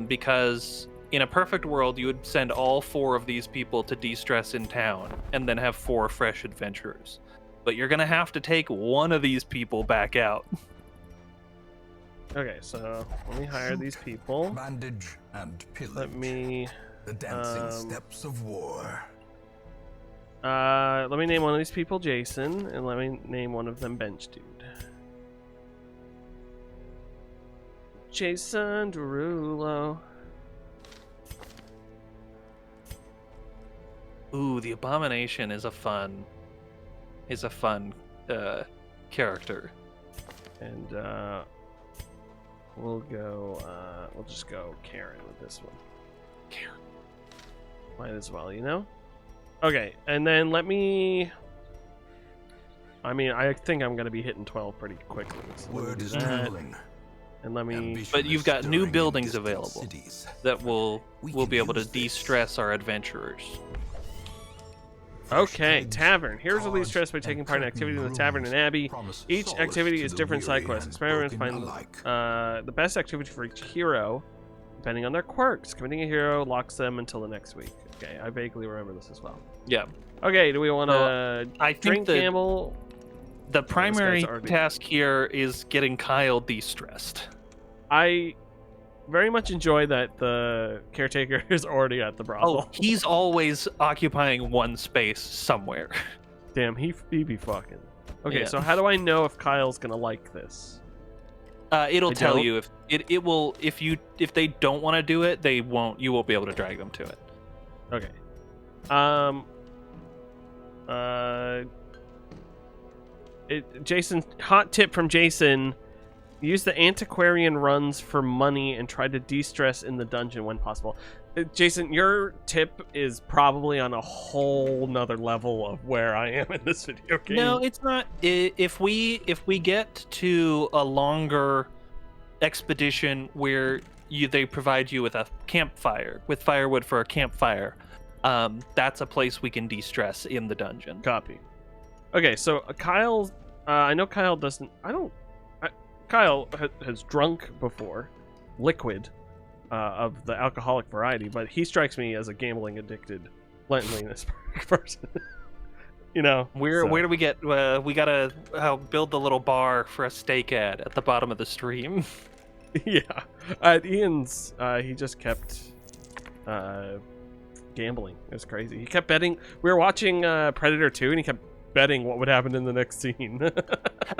Because in a perfect world, you would send all 4 of these people to de-stress in town and then have 4 fresh adventurers. But you're gonna have to take one of these people back out. Okay, so let me hire these people. Bandage and pillage. Let me The dancing steps of war. let me name one of these people Jason, and let me name one of them Bench Dude. Jason Derulo. Ooh, the Abomination is a fun character. And we'll just go Karen with this one. Karen. Might as well, you know? Okay, and then let me... I think I'm going to be hitting 12 pretty quickly. So Word is that, traveling. and let me... But you've got new Stirring buildings in distant available cities. that will We be can able to use this. de-stress our adventurers. Okay, Tavern. Heroes will be stressed by taking part in activities in the Tavern and Abbey. Each activity is different side quests. Experiments find the best activity for each hero, depending on their quirks. Committing a hero locks them until the next week. Okay, I vaguely remember this as well. Yeah. Okay, do we want to I think drink gamble? the primary already- task here is getting Kyle de-stressed. I very much enjoy that the caretaker is already at the brothel. Oh, he's always occupying one space somewhere. Damn, he be fucking. Okay, Yeah. so how do I know if Kyle's gonna like this? It'll They tell don't? you if will if they don't want to do it, you won't be able to drag them to it. Okay. Jason, hot tip from Jason: use the antiquarian runs for money and try to de-stress in the dungeon when possible. Jason, your tip is probably on a whole nother level of where I am in this video game. No, it's not. If we get to a longer expedition where they provide you with a campfire, with firewood for a campfire, that's a place we can de-stress in the dungeon. Copy. Okay, so Kyle, I know Kyle doesn't. Kyle has drunk before, liquid, of the alcoholic variety, but he strikes me as a gambling addicted, cleanliness person. You know, Where do we get? We gotta build the little bar for a steak ad at the bottom of the stream. Yeah, at Ian's, he just kept gambling. It was crazy. He kept betting. We were watching Predator 2, and he kept betting what would happen in the next scene.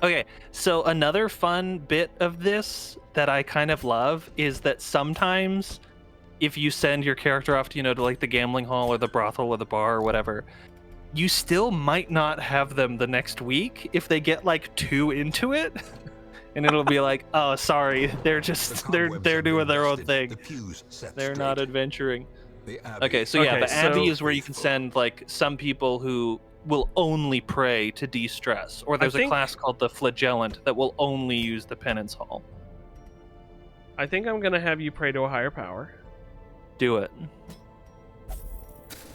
Okay, so another fun bit of this that I kind of love is that sometimes if you send your character off to, to like the gambling hall or the brothel or the bar or whatever, you still might not have them the next week if they get like too into it. And it'll be like, oh, sorry, they're doing their own thing. They're not adventuring. Okay, so yeah, Okay, the Abbey so- is where you can send like some people who will only pray to de-stress, or there's a class called the Flagellant that will only use the Penance Hall. I think I'm gonna have you pray to a higher power. Do it.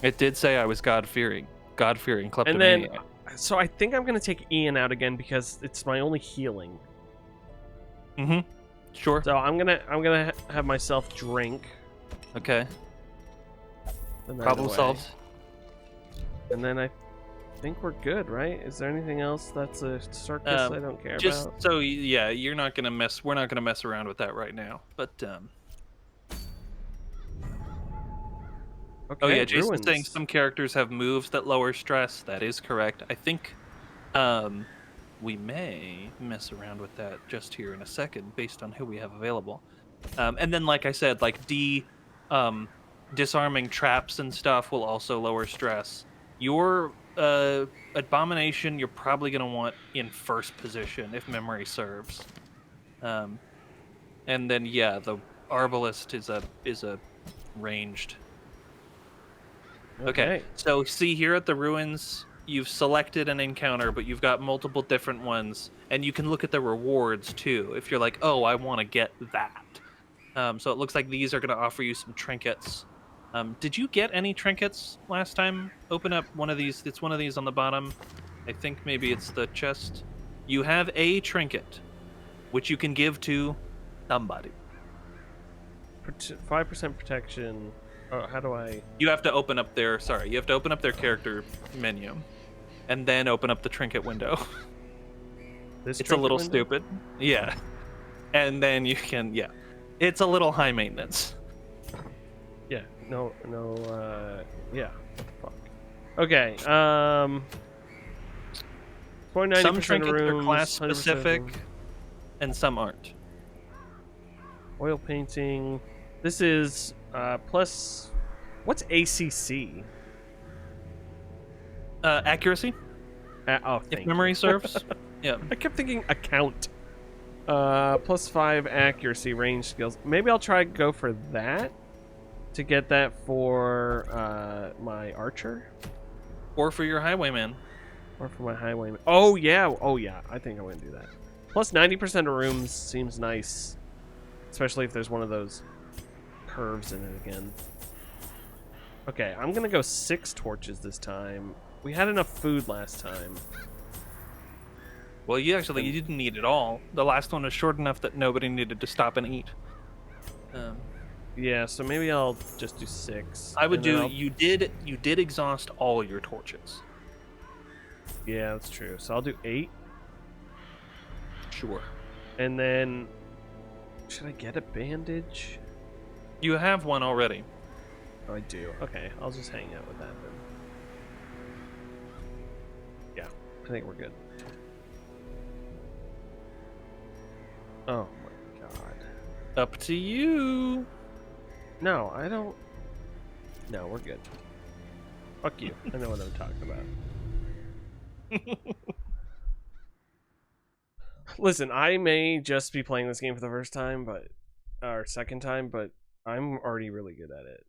It did say I was God-fearing And kleptomaniac. then, so I think I'm gonna take Ian out again because it's my only healing. Mm-hmm. Sure. So I'm gonna have myself drink. Okay. And Problem solved. And then I think we're good, right? Is there anything else that's a circus I don't care Just about? so yeah, we're not gonna mess around with that right now. But Okay, oh yeah, Jason's ruins. saying some characters have moves that lower stress. That is correct. I think we may mess around with that just here in a second, based on who we have available. And then, like I said, like disarming traps and stuff will also lower stress. Your abomination, you're probably gonna want in first position if memory serves. And then yeah, the arbalist is a ranged. Okay, so see here at the ruins, you've selected an encounter, but you've got multiple different ones, and you can look at the rewards too if you're like, oh, I want to get that. So it looks like these are going to offer you some trinkets. Did you get any trinkets last time? Open up one of these. It's one of these on the bottom. I think maybe it's the chest. You have a trinket, which you can give to somebody. 5% protection. Oh, how do I? You have to open up their. Sorry, you have to open up their character menu, and then open up the trinket window. It's a little stupid. Yeah, and then you can. Yeah, it's a little high maintenance. Yeah. No. Yeah. Fuck. Okay. 49% Some trinkets rooms, are class 100% specific, rooms. and some aren't. Oil painting. This is plus. What's ACC? Accuracy, Oh, if memory serves. Yeah. I kept thinking account. Plus 5 accuracy range skills. Maybe I'll try go for that to get that for my archer Or for your highwayman. or for my highwayman. Oh yeah, I think I'm gonna do that. Plus 90% of rooms seems nice, especially if there's one of those curves in it again. Okay, I'm gonna go 6 torches this time. We had enough food last time. Well, you didn't need it all. The last one was short enough that nobody needed to stop and eat. Yeah, so maybe I'll just do 6. I would and then do. I'll- You did exhaust all your torches. Yeah, that's true. So I'll do 8, Sure. and then should I get a bandage? You have one already. Oh, I do. Okay, I'll just hang out with that then. Yeah, I think we're good. Oh my god. Up to you. No, I don't. No, we're good. Fuck you. I know what I'm talking about. Listen, I may just be playing this game for the first time, or second time, but I'm already really good at it.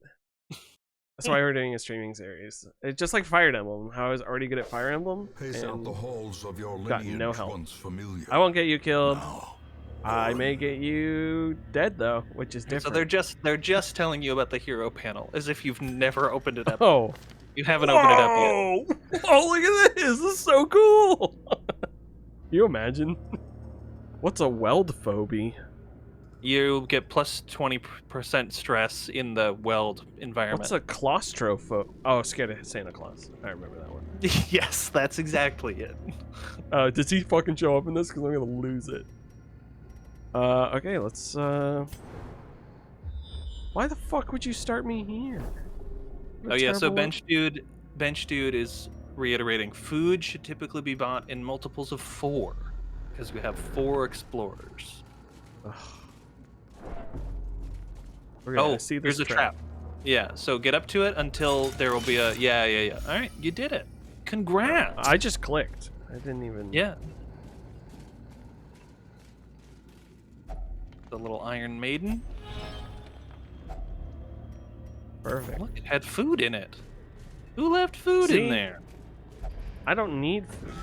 That's why we're doing a streaming series. It's just like Fire Emblem. How I was already good at Fire Emblem. Pace out the halls of your got lineage no help. once familiar. I won't get you killed. Now, I may get you dead though, which is different. So they're just telling you about the hero panel as if you've never opened it up. Oh. You haven't opened it up yet. Oh, look at this! This is so cool! You imagine? What's a weld phobie? You get plus 20% stress in the weld environment. What's a claustrophobe? Oh, scared of Santa Claus. I remember that one. Yes, that's exactly it. Does he fucking show up in this? Because I'm gonna lose it. Okay, let's, Why the fuck would you start me here? Oh yeah, so bench dude is reiterating, food should typically be bought in multiples of 4, because we have 4 explorers. Okay, see this here's a trap. Yeah, so get up to it until there will be a... Yeah. All right, you did it. Congrats. I just clicked. I didn't even... Yeah. The little Iron Maiden. Perfect. Look, it had food in it. Who left food in there? I don't need food.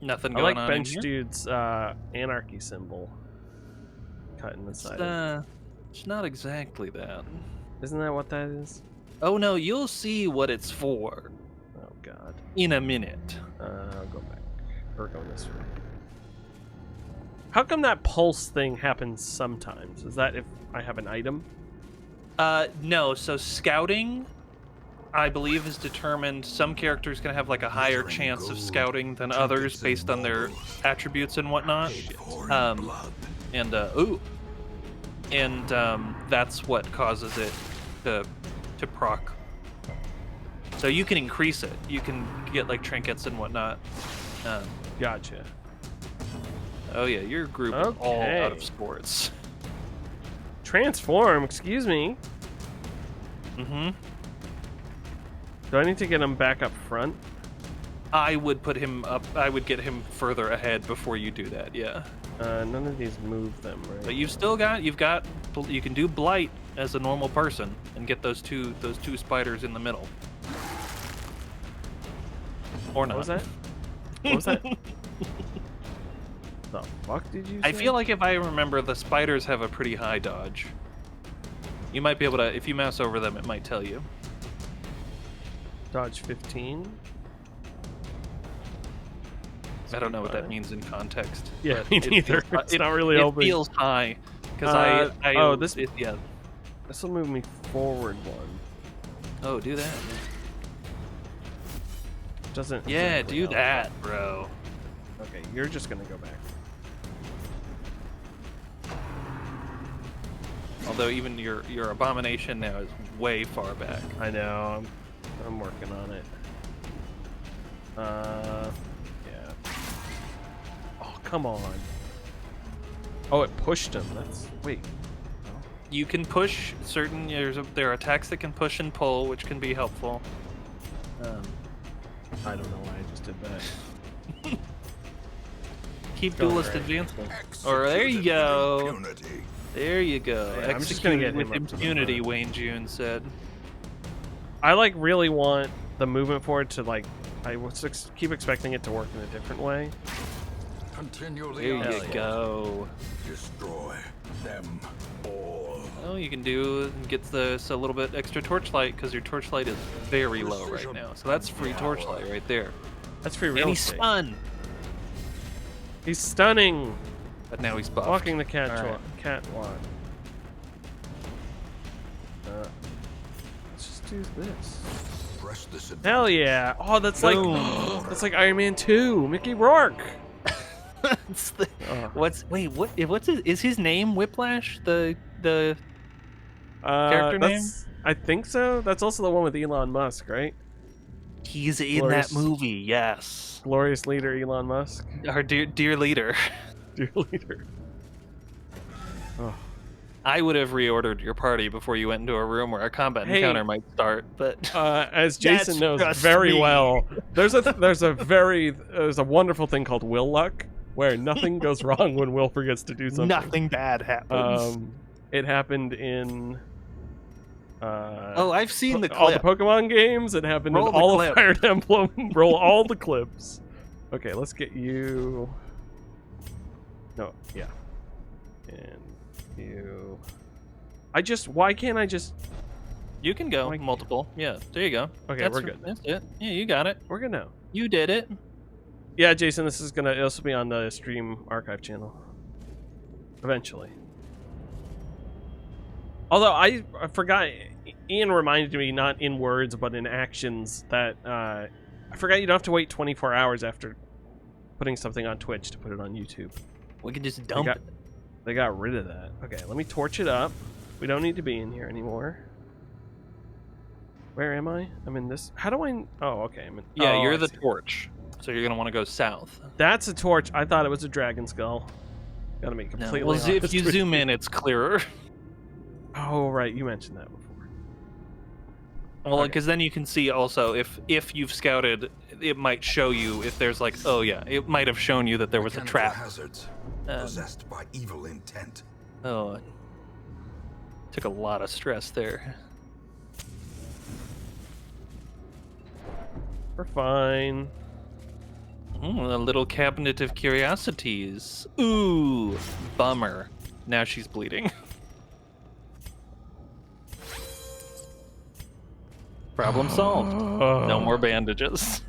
Nothing I going like on Bench in here? Dude's anarchy symbol cut in the side. It's not exactly that. Isn't that what that is? Oh no, you'll see what it's for Oh god. in a minute. I'll go back. Or go this way. How come that pulse thing happens sometimes? Is that if I have an item? No, so scouting, I believe, is determined. Some characters can have like a higher chance of scouting than others based on their attributes and whatnot. And that's what causes it to proc. So you can increase it. You can get like trinkets and whatnot. Gotcha. Oh yeah, your group is all out of sports. Transform, excuse me. Mm-hmm. Do I need to get him back up front? I would put him up. I would get him further ahead before you do that. Yeah. None of these move them, right? But you can do blight as a normal person and get those two spiders in the middle. Or not. What was that? What was that? The fuck did you say? I feel like if I remember, the spiders have a pretty high dodge. You might be able to, if you mouse over them, it might tell you. Dodge 15. I don't know what that means in context. Yeah, me neither. It's not really open. It feels high because yeah. This will move me forward one. Oh, do that. Doesn't. Yeah, exactly do help. that, bro. Okay, you're just gonna go back. Although even your abomination now is way far back. I know. I'm working on it. Yeah. Oh, come on. Oh, it pushed him. Wait. You can push certain. There are attacks that can push and pull, which can be helpful. I don't know why I just did that. Keep Go duelist right. advancement. Or there you go. Impunity. There you go. Yeah, I'm just gonna get Executed him with up to the impunity, front. Wayne June said. I like really want the movement for it to like. I keep expecting it to work in a different way. Continually There you onslaught. go. Destroy them all. Oh, you can get this a little bit extra torchlight because your torchlight is very low right now. So that's free torchlight right there. That's free real And he's estate. spun. He's stunning. But now he's buffed. Walking the All right. catwalk. Let's just do this. Press this in. Hell yeah! Oh, that's Boom. like that's like Iron Man 2, Mickey Rourke. It's the- Oh. Is his name Whiplash? The character name? I think so. That's also the one with Elon Musk, right? He's in Glorious. that movie. Yes, Glorious leader Elon Musk. our dear leader. Dear leader. Oh. I would have reordered your party before you went into a room where a combat encounter might start, but As Jason That's knows just very me. well, there's a wonderful thing called Will Luck, where nothing goes wrong when Will forgets to do something. nothing bad happens. It happened in. Oh, I've seen the clip. all the Pokemon games. It happened Roll in the all clip. of Fire Emblem. Roll all the clips. Okay, let's get you. No, yeah, and you. Why can't I just? You can go Like- multiple. Yeah, there you go. Okay, That's we're good. That's it. Yeah, you got it. We're good now. You did it. Yeah, Jason, this will be on the stream archive channel. Eventually. Although I forgot, Ian reminded me, not in words but in actions, that I forgot you don't have to wait 24 hours after putting something on Twitch to put it on YouTube. We can just dump it. They got rid of that. Okay, let me torch it up. We don't need to be in here anymore. Where am I? I'm in this. How do I? Oh, okay. I'm in. Yeah, oh, you're I the see. torch. So you're gonna want to go south. That's a torch. I thought it was a dragon skull. Gotta make No, completely. well, if honest you with zoom in, it's clearer. Oh, right. You mentioned that before. Well, Okay. because then you can see also if you've scouted, it might show you if there's like, oh yeah, it might have shown you that there was a Mechanical trap. hazards Um, possessed by evil intent. Oh, took a lot of stress there. We're fine. A little cabinet of curiosities. Ooh, bummer. Now she's bleeding. Problem solved. No more bandages.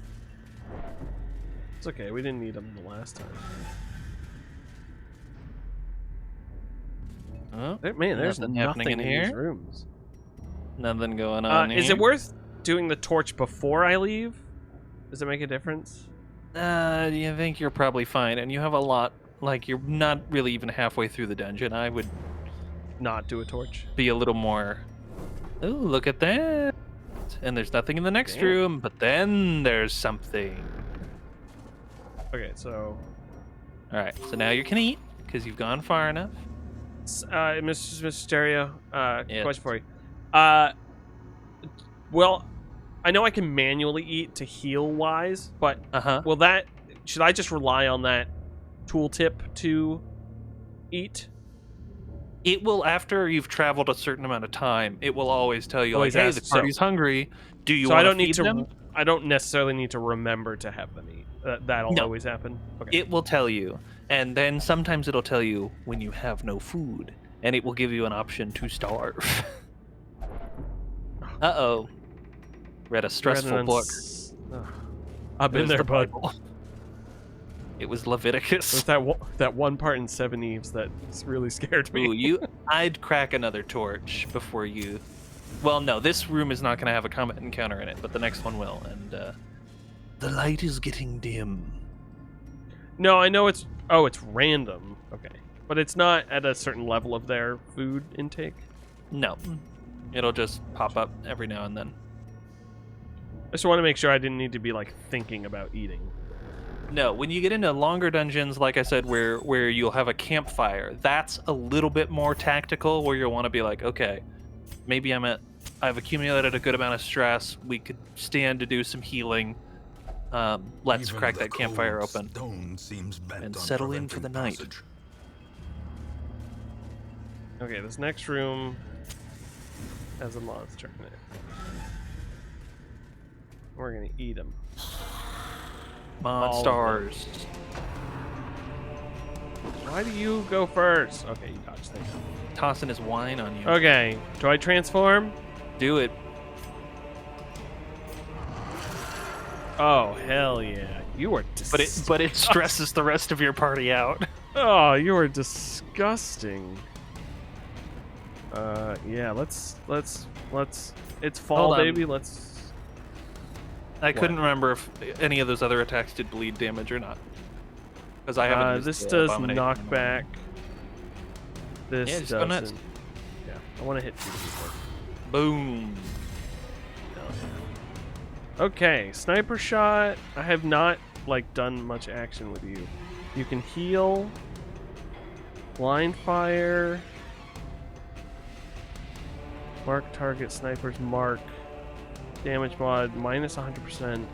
It's okay. We didn't need them the last time. Oh, Man, there's nothing nothing happening in these here. rooms. Nothing going on Is here. it worth doing the torch before I leave? Does it make a difference? You think you're probably fine, and you have a lot. Like you're not really even halfway through the dungeon. I would Not do a torch. be a little more. Ooh, look at that! and there's nothing in the next room, but then there's something. Okay, so All right, so now you can eat because you've gone far enough. Mr. Stereo, Yes. question for you. Well, I know I can manually eat to heal wise, but should I just rely on that tooltip to eat? It will, after you've traveled a certain amount of time, it will always tell you, Always like, hey, ask, the party's hungry. Do you So I want don't to need feed to. them? I don't necessarily need to remember to have them eat. That'll No. always happen. Okay. It will tell you, and then sometimes it'll tell you when you have no food, and it will give you an option to starve. Uh-oh. Read a stressful book. I've been It was there, the bud. Bible. It was Leviticus. There's that one part in Seven Eves that really scared me. Ooh, I'd crack another torch before you. Well, no, this room is not going to have a combat encounter in it, but the next one will. And the light is getting dim. No, I know it's random. Okay, but it's not at a certain level of their food intake. No, it'll just pop up every now and then. I just want to make sure I didn't need to be like thinking about eating. No, when you get into longer dungeons, like I said, where you'll have a campfire, that's a little bit more tactical, where you'll want to be like, okay, maybe I've accumulated a good amount of stress. We could stand to do some healing. Let's Even crack the that campfire cold open stone seems bent and on settle in for the preventing night. passage. Okay, this next room has a monster in it. We're gonna eat him. Monstars. Why do you go first? Okay, you dodged. Thank you. Tossing his wine on you. Okay, do I transform? Do it. Oh hell yeah! You are But it stresses the rest of your party out. Oh, you are disgusting. Yeah. Let's. It's fall, Hold on. baby. Let's. I couldn't remember if any of those other attacks did bleed damage or not. Because I haven't. used This the does abomination in a while. knockback. This Yeah, just go nuts. doesn't. Yeah, I want to hit 2 people. Boom. Okay, sniper shot. I have not done much action with you. You can heal. Blind fire. Mark target. Snipers mark. Damage mod minus 100%.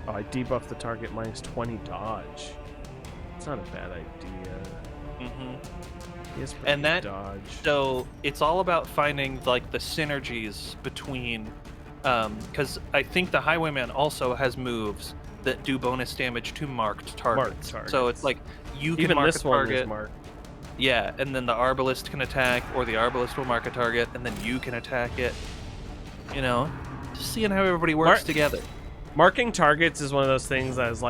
Oh, I debuff the target minus 20 dodge. It's not a bad idea. Yes, And that dodge. So it's all about finding the synergies between, because I think the Highwayman also has moves that do bonus damage to marked targets. So it's like you can Even mark this a one target. is marked. Yeah, and then the Arbalist can attack, or the Arbalist will mark a target, and then you can attack it. You know, just seeing how everybody works together. Marking targets is one of those things that is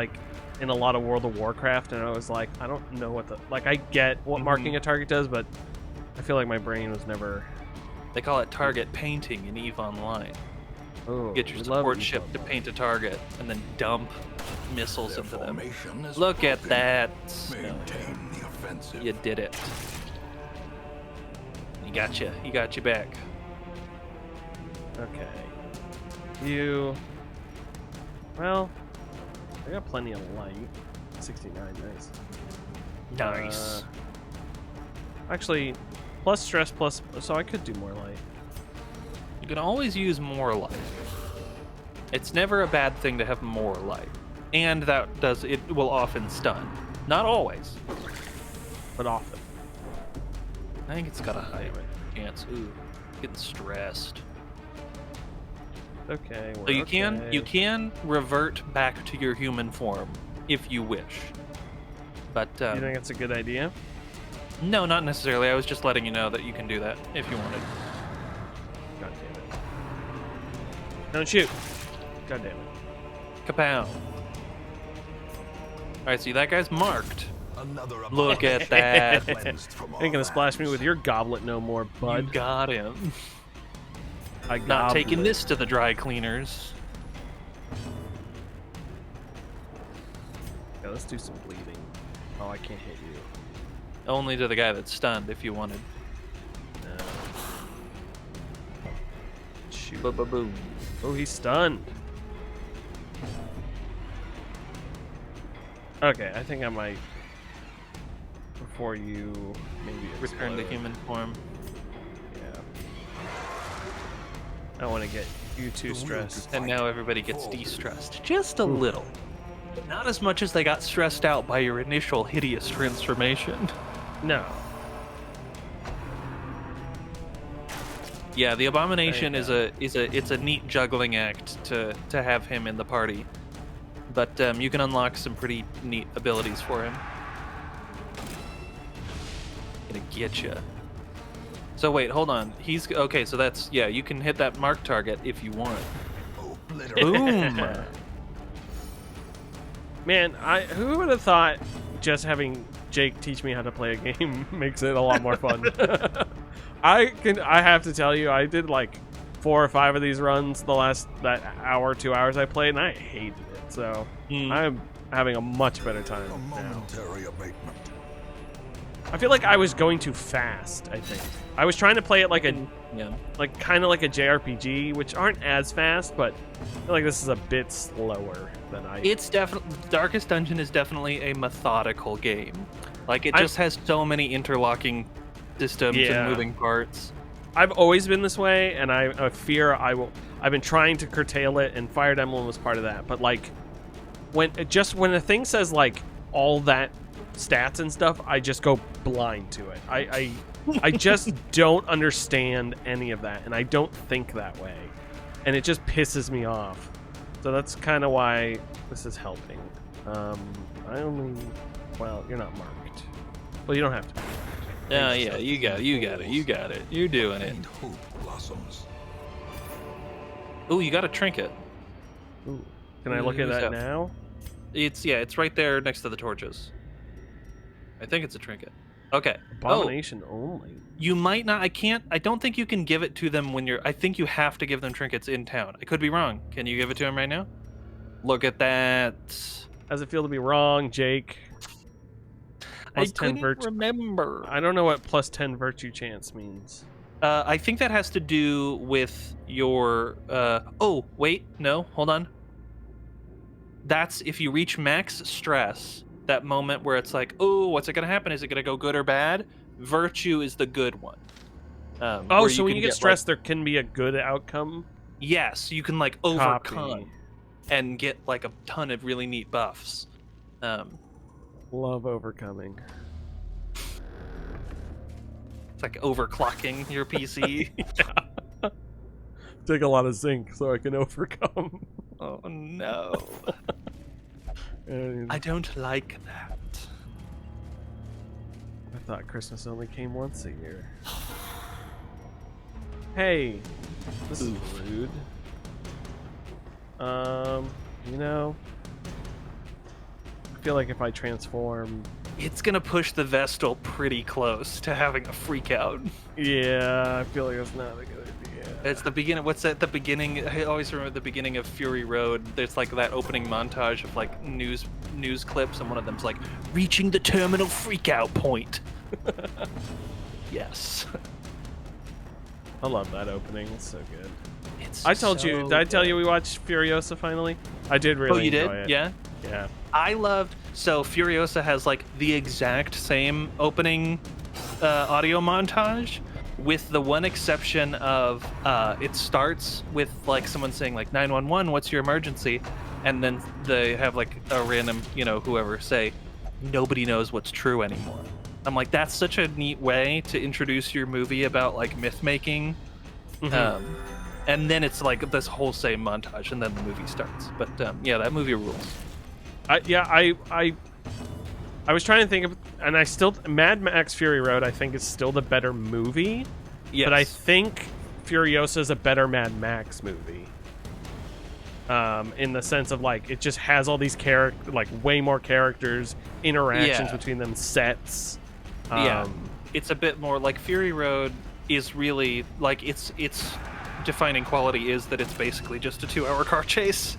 in a lot of World of Warcraft, and I was like, I don't know what I get what marking a target does, but I feel like my brain was never. They call it target painting in EVE Online. Oh, Get your support ship to paint a target and then dump missiles Their into them. formation is Look at broken. that. Maintain the offensive. You did it. You got you back. Okay. Well, I got plenty of light. 69, nice. Nice. Actually, plus stress, so I could do more light. You can always use more light. It's never a bad thing to have more light. And it will often stun. Not always. But often. I think it's got a high chance. Ooh, getting stressed. Okay. So you can revert back to your human form if you wish. But you think it's a good idea? no, not necessarily. I was just letting you know that you can do that if you wanted. God damn it. Don't shoot. God damn it. Kapow. Alright, see, that guy's marked. Another Look at that. cleansed from Ain't gonna all splash me lands. with your goblet no more, You bud. got him. I Not taking goblet. this to the dry cleaners. Yeah, let's do some bleeding. Oh, I can't hit you. Only to the guy that's stunned if you wanted. No. Shoot. Boom. Oh, he's stunned. Okay, I think I might, before you maybe Return to explode. human form. Yeah. I don't want to get you too stressed. And now everybody gets de-stressed. Just a little. Not as much as they got stressed out by your initial hideous transformation. No. Yeah, the Abomination There is a neat juggling act to have him in the party. But you can unlock some pretty neat abilities for him. Gonna get you. So wait, hold on. He's okay. So that's you can hit that mark target if you want. Boom. Man, who would have thought just having Jake teach me how to play a game makes it a lot more fun? I have to tell you, I did like 4 or 5 of these runs that hour, 2 hours I played, and I hated it. So I'm having a much better time A now. momentary abatement. I feel like I was going too fast. I think I was trying to play it like a kind of like a JRPG, which aren't as fast, but I feel like this is a bit slower than I. It's definitely Darkest Dungeon is definitely a methodical game. Like it just has so many interlocking systems and moving parts. I've always been this way, and I fear I will. I've been trying to curtail it, and Fire Emblem was part of that. But like, when a thing says like all that stats and stuff, I just go blind to it. I just don't understand any of that, and I don't think that way, and it just pisses me off. So that's kind of why this is helping. Well, you're not marked. Well, you don't have to. Yeah, you got it. You're doing it. And hope blossoms. Ooh, you got a trinket. Ooh. Can I look at that now? It's right there next to the torches. I think it's a trinket. Okay. Abomination only. You might not. I don't think you can give it to them when you're. I think you have to give them trinkets in town. I could be wrong. Can you give it to them right now? Look at that. How's it feel to be wrong, Jake? Plus 10 couldn't remember. I don't know what plus 10 virtue chance means. I think that has to do with your. Oh, wait. No, hold on. That's if you reach max stress, that moment where it's like, oh, what's it going to happen? Is it going to go good or bad? Virtue is the good one. So when you get stressed, there can be a good outcome? Yes, you can like overcome and get like a ton of really neat buffs. Love overcoming. It's like overclocking your PC. Take a lot of zinc so I can overcome. Oh no. And I don't like that. I thought Christmas only came once a year. Hey, this is rude. You know, I feel like if I transform, It's gonna push the Vestal pretty close to having a freak out. yeah, I feel like that's not a good idea. It's the beginning. What's that? The beginning. I always remember the beginning of Fury Road. There's like that opening montage of like news clips, and one of them's like reaching the terminal freakout point. Yes. I love that opening. It's so good. It's I told so you. Did I tell good. you we watched Furiosa finally? I did really. Oh, you enjoy did? it. Yeah. Yeah. I loved. So Furiosa has like the exact same opening audio montage, with the one exception of it starts with like someone saying like 911, what's your emergency, and then they have like a random whoever say nobody knows what's true anymore. I'm like, that's such a neat way to introduce your movie about like myth making. And then it's like this whole same montage, and then the movie starts. But yeah, that movie rules. I was trying to think of, and I still Mad Max Fury Road I think is still the better movie. Yes. But I think Furiosa is a better Mad Max movie. In the sense of like it just has all these way more characters, interactions between them, sets. It's a bit more like Fury Road is really like its defining quality is that it's basically just a 2-hour car chase.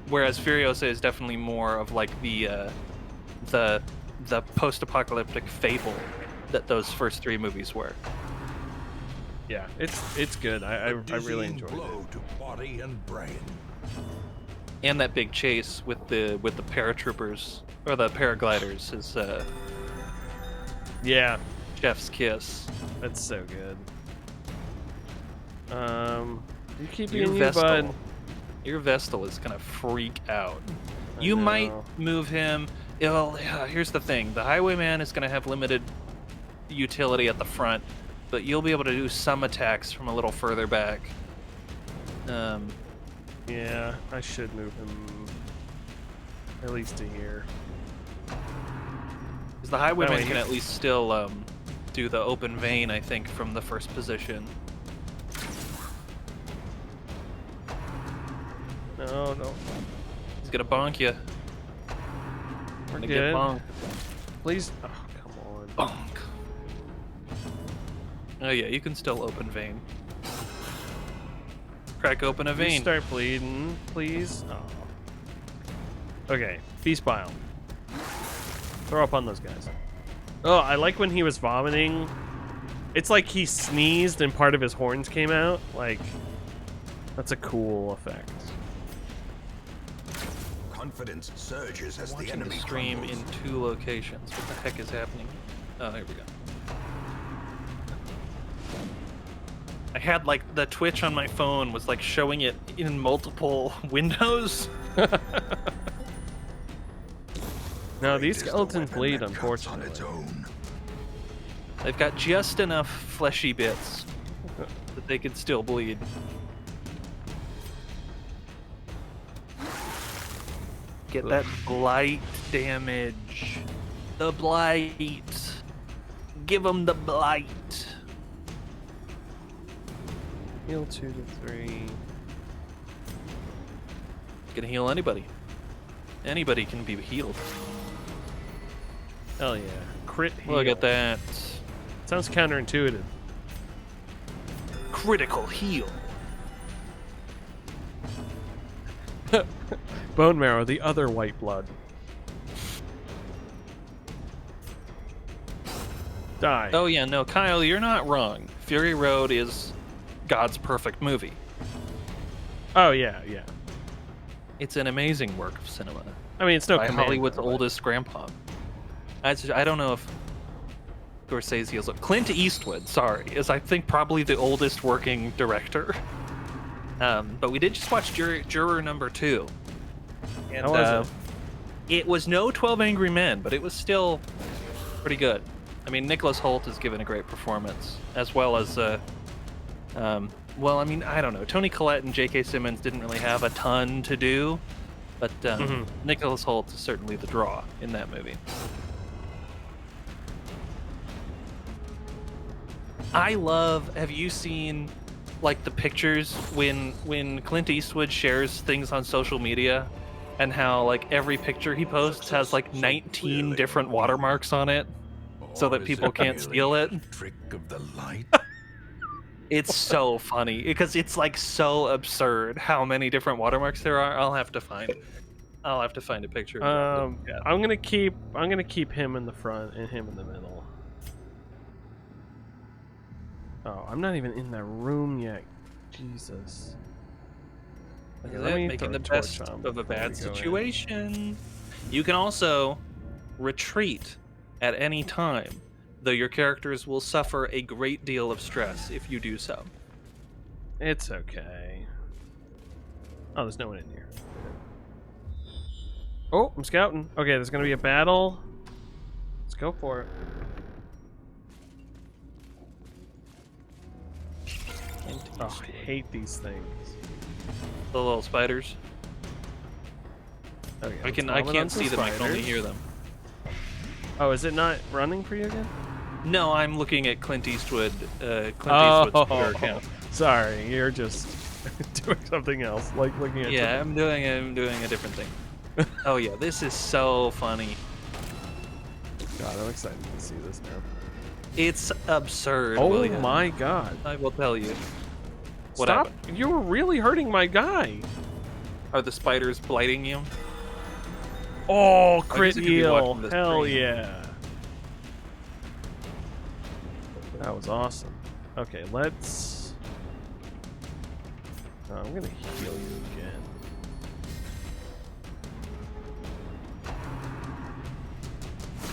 Whereas Furiosa is definitely more of like the post-apocalyptic fable that those first 3 movies were. Yeah, it's good. I really enjoyed it. Blow to body and brain. And that big chase with the paratroopers or the paragliders is Yeah, chef's kiss. that's so good. You keep Your being you, bud. Vestal, your Vestal is gonna freak out. I You might know. move him. Well, yeah, here's the thing: the Highwayman is gonna have limited utility at the front, but you'll be able to do some attacks from a little further back. Yeah, I should move him at least to here. Because the Highwayman way can at least still do the open vein, I think, from the first position. No. He's gonna bonk you. We're Gonna good. get bonked. Please. Oh, come on. Bonk. Oh yeah, you can still open vein. Crack open a You vein. start bleeding, please. Oh. Okay, Beast Bile. Throw up on those guys. Oh, I like when he was vomiting. It's like he sneezed and part of his horns came out. Like, that's a cool effect. Confidence surges as the Watching enemy the stream crumbles. in 2 locations. What the heck is happening? Oh, there we go. I had like the Twitch on my phone was like showing it in multiple windows. No, these Great is the skeletons weapon bleed, that cuts on unfortunately. its own. They've got just enough fleshy bits that they can still bleed. Get that blight damage. The blight. Give them the blight. Heal 2 to 3. Can heal anybody. Anybody can be healed. Hell yeah. Crit heal. Look at that. Sounds counterintuitive. Critical heal. Bone marrow, the other white blood. Die. Oh yeah, no, Kyle, you're not wrong. Fury Road is God's perfect movie. Oh, yeah. It's an amazing work of cinema I mean, it's no by Commando, Hollywood's but- oldest grandpa. I don't know if Scorsese is. Clint Eastwood, sorry, is I think probably the oldest working director. But we did just watch Juror number 2. And, How was it was no 12 Angry Men, but it was still pretty good. I mean, Nicholas Hoult has given a great performance, as well as, well, I mean, I don't know. Toni Collette and J.K. Simmons didn't really have a ton to do, but Nicholas Hoult is certainly the draw in that movie. I love. Have you seen like the pictures when Clint Eastwood shares things on social media, and how like every picture he posts has like 19 different watermarks on it, so that Or is people it can't steal merely it? a trick of the light. It's so funny because it's like so absurd how many different watermarks there are. I'll have to find a picture. Of that. I'm gonna keep him in the front and him in the middle. Oh, I'm not even in that room yet. Jesus. Okay, let me Making throw the a torch best on of a before bad we go in. situation. You can also retreat at any time, though your characters will suffer a great deal of stress if you do so. It's okay. Oh, there's no one in here. Oh, I'm scouting. Okay, there's gonna be a battle. Let's go for it. Oh, I hate these things. The little spiders. Okay, I let's can't vomit on see some them. I can only spiders. hear them. Oh, is it not running for you again? No, I'm looking at Clint Eastwood's Twitter account. Sorry, you're just doing something else, like looking at. Yeah, something. I'm doing a different thing. Oh yeah, this is so funny. God, I'm excited to see this now. It's absurd. Oh William. my God! I will tell you. What Stop! happened? You were really hurting my guy. Are the spiders blighting you? Oh, guess crit you could be heal! watching this Hell stream. yeah! That was awesome. Okay, let's... Oh, I'm gonna heal you again.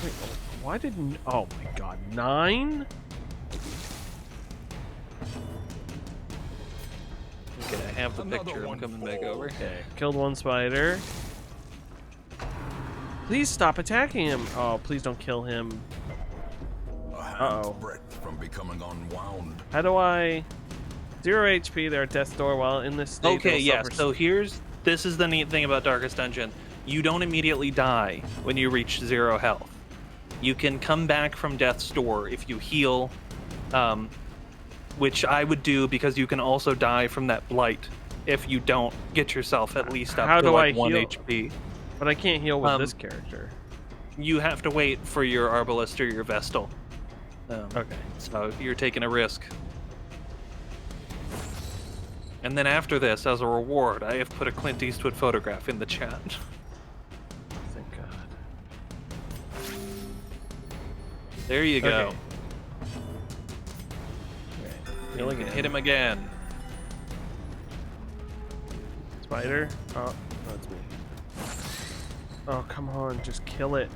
Wait, why didn't... Oh my god, 9? Okay, I have the Another picture. I'm one coming back falls. over. Okay, killed one spider. Please stop attacking him. Oh, please don't kill him. A hand's Uh-oh. breadth from becoming unwound. How do I... 0 HP, they're at death's door while in this state. Okay, they'll yeah. suffer- So this is the neat thing about Darkest Dungeon. You don't immediately die when you reach 0 health. You can come back from death's door if you heal, which I would do because you can also die from that blight if you don't get yourself at least up How to do like I 1 heal? HP. But I can't heal with this character. You have to wait for your Arbalist or your Vestal. Okay. So you're taking a risk. And then after this, as a reward, I have put a Clint Eastwood photograph in the chat. Thank God. There you go. Okay. Okay. Heal You can again. hit him again. Spider? Oh, that's me. Oh, come on, just kill it.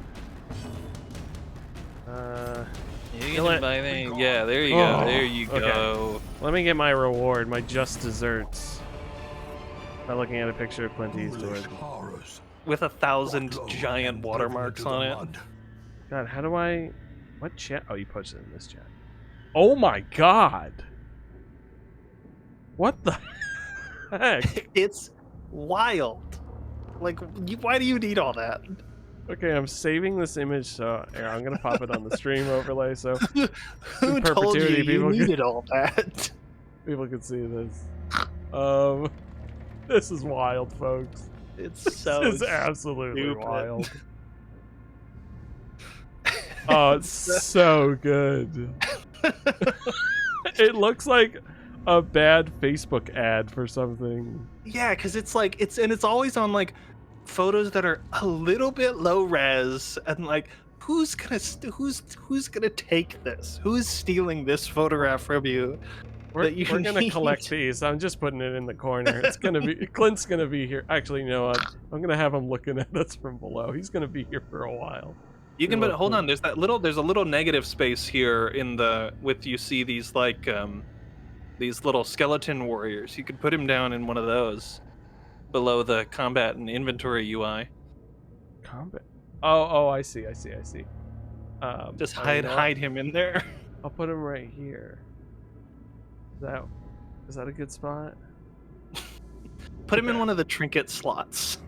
You Kill can it. buy things. Yeah, there you Oh, go. There you okay. go. Let me get my reward, my just desserts. By looking at a picture of Clint Eastwood. Foolish horrors. With 1,000 Walk low giant and watermarks driven on into it. the mud. God, how do I... What chat? Oh, you posted it in this chat. Oh my god! What the heck? It's wild. Like, why do you need all that? Okay, I'm saving this image, so here, I'm gonna pop it on the stream overlay so Who told you perpetuity, you people can- needed all that? people can see this. This is wild, folks. It's so This is absolutely stupid. wild. Oh, it's so good. It looks like a bad Facebook ad for something. Yeah, because it's like it's always on like photos that are a little bit low res, and like who's gonna take this? Who's stealing this photograph from you? We're that you gonna need. collect these. I'm just putting it in the corner. It's gonna be Clint's gonna be here. Actually, you know what? I'm gonna have him looking at us from below. He's gonna be here for a while. You can, You're but hold welcome. on. There's a little negative space here in the you see these like these little skeleton warriors. You could put him down in one of those below the combat and inventory UI. Combat. Oh, I see. Just oh, you know what? hide him in there. I'll put him right here. Is that a good spot? Put him in Okay. one of the trinket slots.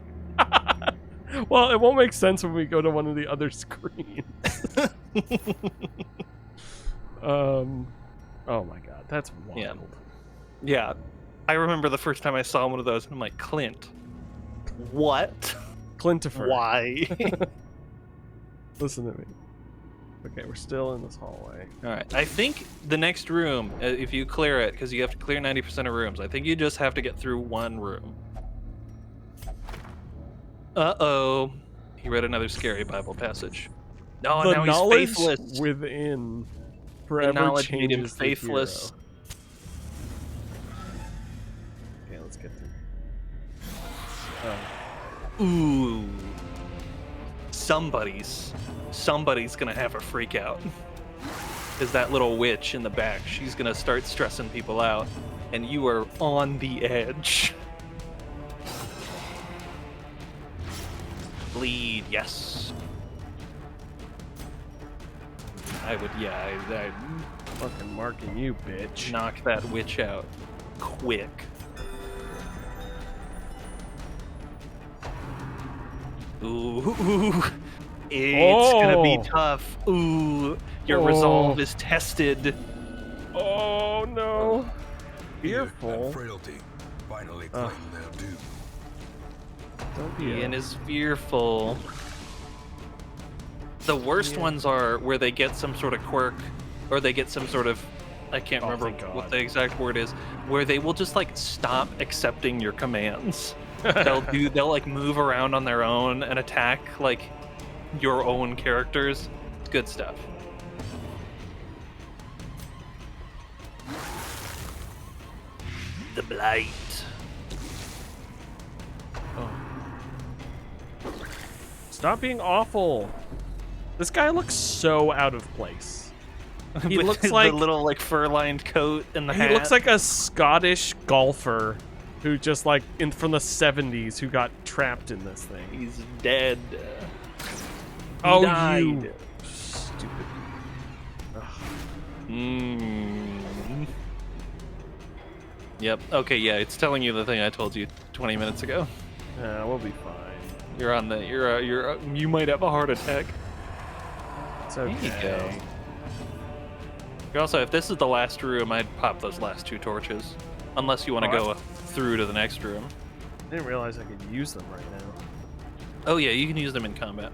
Well, it won't make sense when we go to one of the other screens. Oh my god, that's wild. Yeah. Yeah. I remember the first time I saw one of those, and I'm like, Clint, what? Clintifer. Why? Listen to me. Okay, we're still in this hallway. All right. I think the next room, if you clear it, because you have to clear 90% of rooms, I think you just have to get through one room. Uh-oh. He read another scary Bible passage. No, the now he's knowledge faithless. within The forever knowledge made him changes the faithless. hero. Okay, let's get to. Ooh. Somebody's gonna have a freak out. Is that little witch in the back? She's gonna start stressing people out, and you are on the edge. Bleed, yes. I would, yeah, I'd Fucking marking you, bitch. knock that witch out quick. Ooh, it's gonna be Oh. tough. Ooh, your Oh. resolve is tested. Oh no. Fear and Fearful. frailty finally Ugh. claim their due. Don't be Ian is fearful. The worst Yeah. ones are where they get some sort of quirk, or they get some sort of, I can't Oh, remember thank God. what the exact word is, where they will just like stop accepting your commands. They'll like move around on their own and attack like your own characters. It's good stuff. the blight. Oh. Stop being awful. This guy looks so out of place. He With looks like the little like fur-lined coat and the hat. he looks like a Scottish golfer who just like from the 70s who got trapped in this thing. He's dead. Oh, died. you stupid. Yep. Okay. Yeah. It's telling you the thing I told you 20 minutes ago. We'll be fine. You're on the. You might have a heart attack. It's okay. There you go. Also, if this is the last room, I'd pop those last 2 torches. Unless you want to go through to the next room. I didn't realize I could use them right now. Oh yeah, you can use them in combat.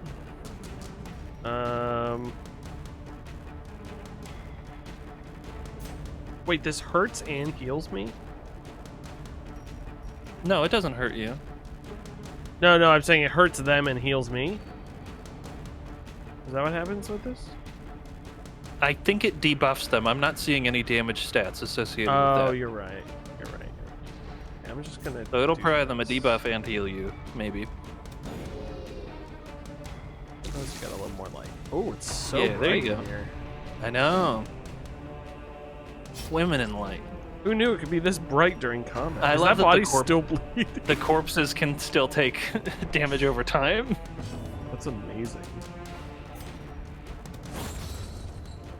Wait, this hurts and heals me? No, it doesn't hurt you. No, I'm saying it hurts them and heals me. Is that what happens with this? I think it debuffs them. I'm not seeing any damage stats associated with that. Oh, you're right. Yeah, I'm just gonna. So it'll provide them a debuff and heal you, maybe. Let's get a little more light. Oh, it's so Yeah, there you bright go. in here. I know. Swimming in light. Who knew it could be this bright during combat? I Is love that that the body still bleeding? The corpses can still take damage over time. That's amazing.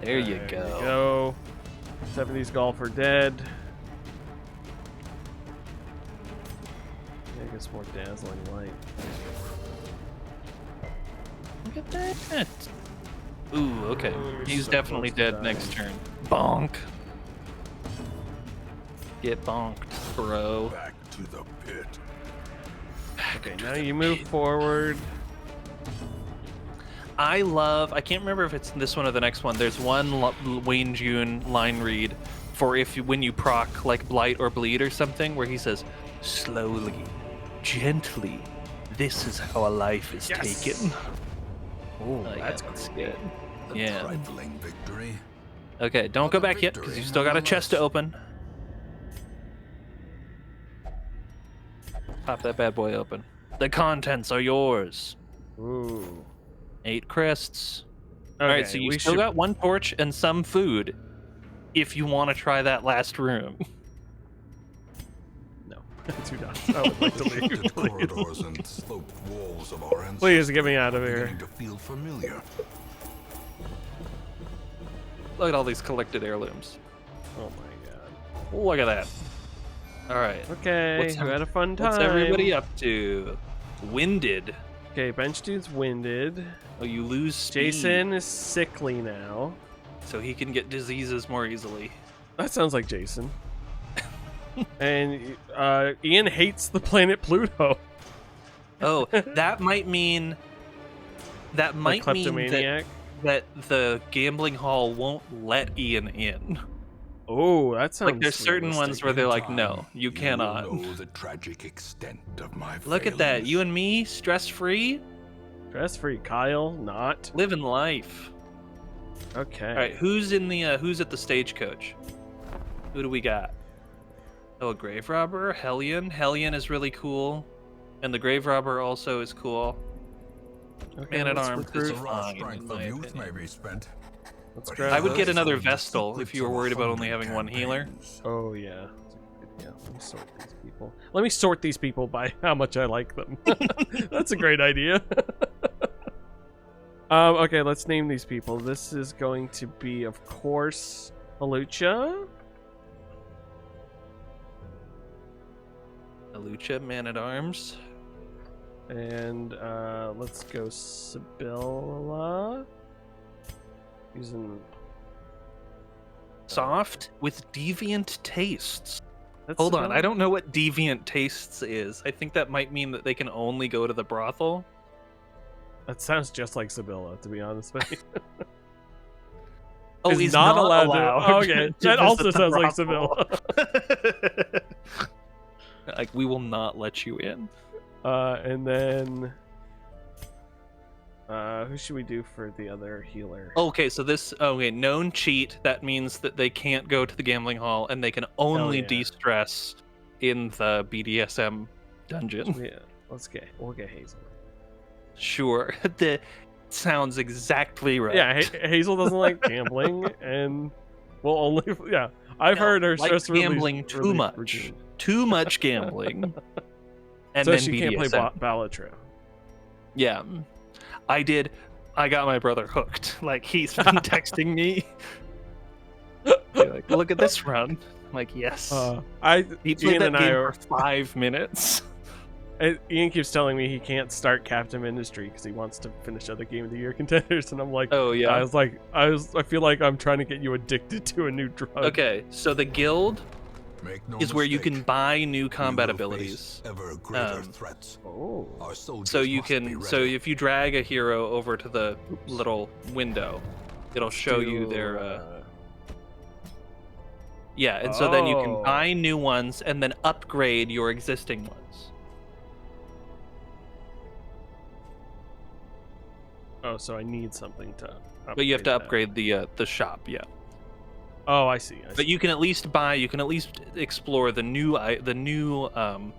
There you go. 70s golfer dead. Yeah, I guess more dazzling light. Look at that. Ooh, okay. Oh, you're He's so definitely close to dead dying. next turn. Bonk. Get bonked, bro. Back to the pit. Okay, now you move forward. I can't remember if it's this one or the next one. There's one Wayne June line read for when you proc like Blight or Bleed or something, where he says, slowly, gently, this is how a life is taken. Oh, Yeah, that's good. A Yeah. trifling victory. Okay, don't go back yet, because you still got a chest to open. Pop that bad boy open. The contents are yours. Ooh. 8 crests. Okay, Alright, so you we still should- got 1 torch and some food. If you want to try that last room. No, do not. I would like to leave. Shifted Please. corridors and sloped walls of our ancestors Please get me out of are here. beginning to feel familiar. Look at all these collected heirlooms. Oh my god. Look at that. Alright. Okay, we had a fun time. What's everybody up to? Winded. Okay, bench dude's winded. Oh, you lose speed. Jason is sickly now. So he can get diseases more easily. That sounds like Jason. And Ian hates the planet Pluto. Oh, that might mean The kleptomaniac. that the gambling hall won't let Ian in. Oh, that sounds Like there's certain ones where they're like, no, you will cannot. know the tragic extent of my Look at that, failings. you and me, stress-free, Stress free, Kyle. Not living life. okay. All right, who's at the stagecoach? Who do we got? Oh, a grave robber, Hellion. Hellion is really cool, and the grave robber also is cool. Okay, Man at let's Arms recruit. is The raw fine, in strength my of youth opinion. may be spent. Let's but grab I would this. get another those are the Vestal if you were secrets of worried about 100 only having one healer. campaigns. Oh yeah. Yeah, let me sort these people. Let me sort these people by how much I like them. That's a great idea. Okay, let's name these people. This is going to be, of course, Alucha. Alucha, Man at Arms. And let's go Sibylla. Using Soft with deviant tastes. that's Hold on, Sibylla? I don't know what deviant tastes is. I think that might mean that they can only go to the brothel. That sounds just like Sibylla, to be honest with you. Oh, Is he's not not allowed allowed. to- okay, to that also visit the sounds like brothel. Like, we will not let you in. And then who should we do for the other healer? Okay, so this known cheat. That means that they can't go to the gambling hall and they can only yeah. de-stress in the BDSM dungeon. Yeah, we'll get Hazel. Sure, that sounds exactly right. Yeah, Hazel doesn't like gambling, and will only. Yeah, I've heard her stress gambling too much, routine. too much gambling, and so then she BDSM. can't play Balatro. Yeah, I did. I got my brother hooked. Like, he's been texting me. Like, look at this run. I'm like, yes. He played that game for 5 minutes. Ian keeps telling me he can't start Captain Industry because he wants to finish other Game of the Year contenders, and I'm like, oh yeah. I feel like I'm trying to get you addicted to a new drug. Okay, so the guild is where you mistake. can buy new You combat will abilities. face ever greater threats. Oh. Our soldiers So you must be can, so ready. if you drag a hero over to the little window, it'll show you their. Yeah, and so then you can Oh. buy new ones and then upgrade your existing ones. Oh, so I need something to. But you have to that. upgrade the shop, yeah. Oh, I see. But you can at least buy, you can at least explore the new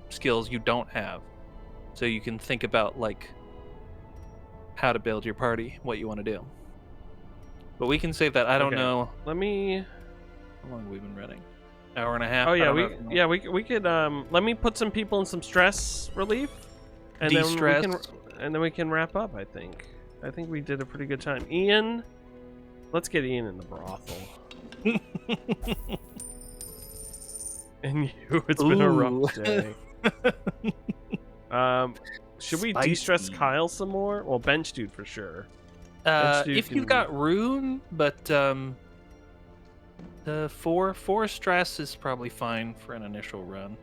skills you don't have, so you can think about like how to build your party, what you want to do. But we can save that. I don't Okay. know Let me. how long have we been running. Hour and a half. Oh I yeah, don't know. we could let me put some people in some stress relief, and De-stress. then we can wrap up. I think we did a pretty good time. Ian, let's get Ian in the brothel. And you, it's been a rough day. Should we de-stress Spicy. Kyle some more? Well, bench dude for sure. Bench dude If you've can- got rune, but the four stress is probably fine for an initial run.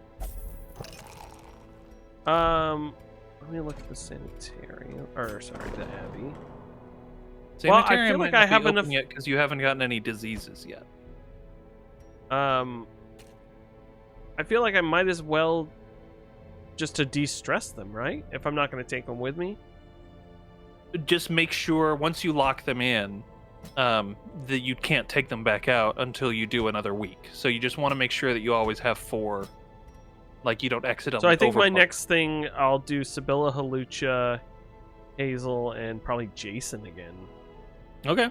Let me look at the sanitarium, or sorry, the abbey. Sanitarium Well, I feel might like not I be have open enough- yet because you haven't gotten any diseases yet. I feel like I might as well just to de-stress them, right? If I'm not going to take them with me. Just make sure once you lock them in, that you can't take them back out until you do another week. So you just want to make sure that you always have 4, like you don't accidentally. So I think my overbook. next thing, I'll do Sibylla, Halucha, Hazel, and probably Jason again. Okay.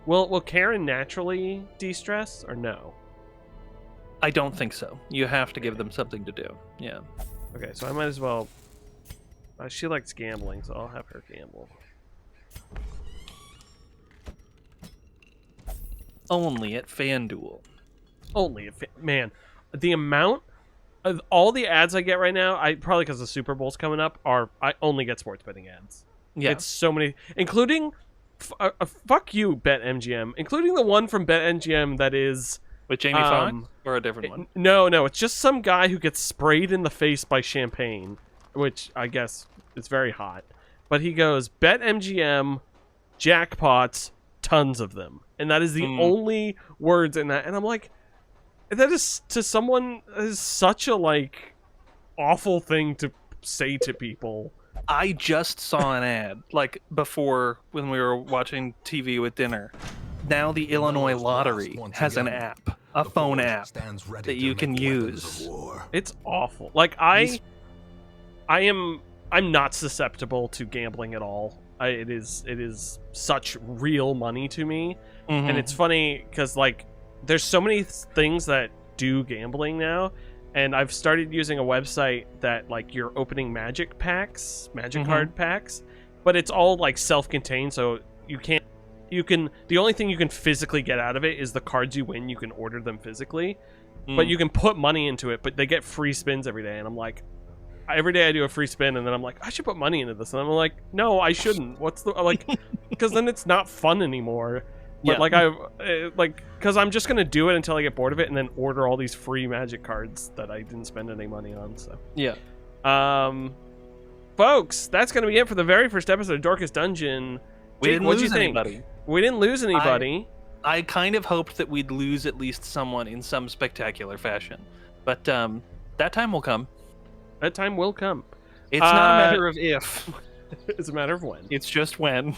Will Karen naturally de-stress or no? I don't think so. You have to give them something to do. Yeah. Okay, so I might as well. She likes gambling, so I'll have her gamble. Only at FanDuel. Only if man, the amount of all the ads I get right now, I probably because the Super Bowl's coming up, I only get sports betting ads. Yeah. It's so many, including fuck you, BetMGM, including the one from BetMGM that is With Jamie Foxx or a different one? no, it's just some guy who gets sprayed in the face by champagne, which I guess is very hot. But he goes BetMGM jackpots, tons of them, and that is the only words in that. And I'm like, that is to someone that is such a like awful thing to say to people. I just saw an ad like before when we were watching TV with dinner. Now the Illinois Lottery has an app, a phone app that you can use. It's awful. Like I'm not susceptible to gambling at all. It is such real money to me, and it's funny because like there's so many things that do gambling now, and I've started using a website that like you're opening magic card packs, but it's all like self-contained, so you can the only thing you can physically get out of it is the cards you win. You can order them physically, but you can put money into it, but they get free spins every day, and I'm like, every day I do a free spin, and then I'm like, I should put money into this, and I'm like, no, I shouldn't. What's the like? Because then it's not fun anymore. But because I'm just gonna do it until I get bored of it, and then order all these free magic cards that I didn't spend any money on. So Yeah. Folks, that's gonna be it for the very first episode of Dorkest Dungeon. We Jake, didn't what'd you lose think? anybody. We didn't lose anybody. I kind of hoped that we'd lose at least someone in some spectacular fashion, but that time will come. That time will come. It's not a matter of if; It's a matter of when. it's just when.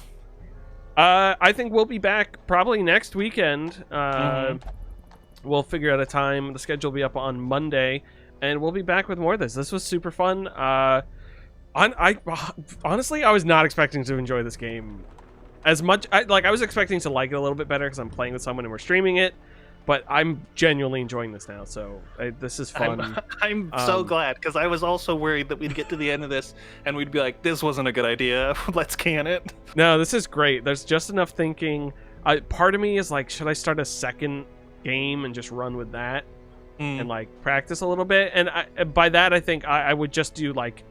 I think we'll be back probably next weekend. We'll figure out a time. The schedule will be up on Monday. and we'll be back with more of this. This was super fun. Honestly, I was not expecting to enjoy this game as much. I was expecting to like it a little bit better because I'm playing with someone and we're streaming it. But I'm genuinely enjoying this now, so this is fun. I'm so glad, because I was also worried that we'd get to the end of this and we'd be like, this wasn't a good idea. Let's can it. No, this is great. There's just enough thinking. Part of me is like, should I start a second game and just run with that and like practice a little bit? And by that, I think I would just do like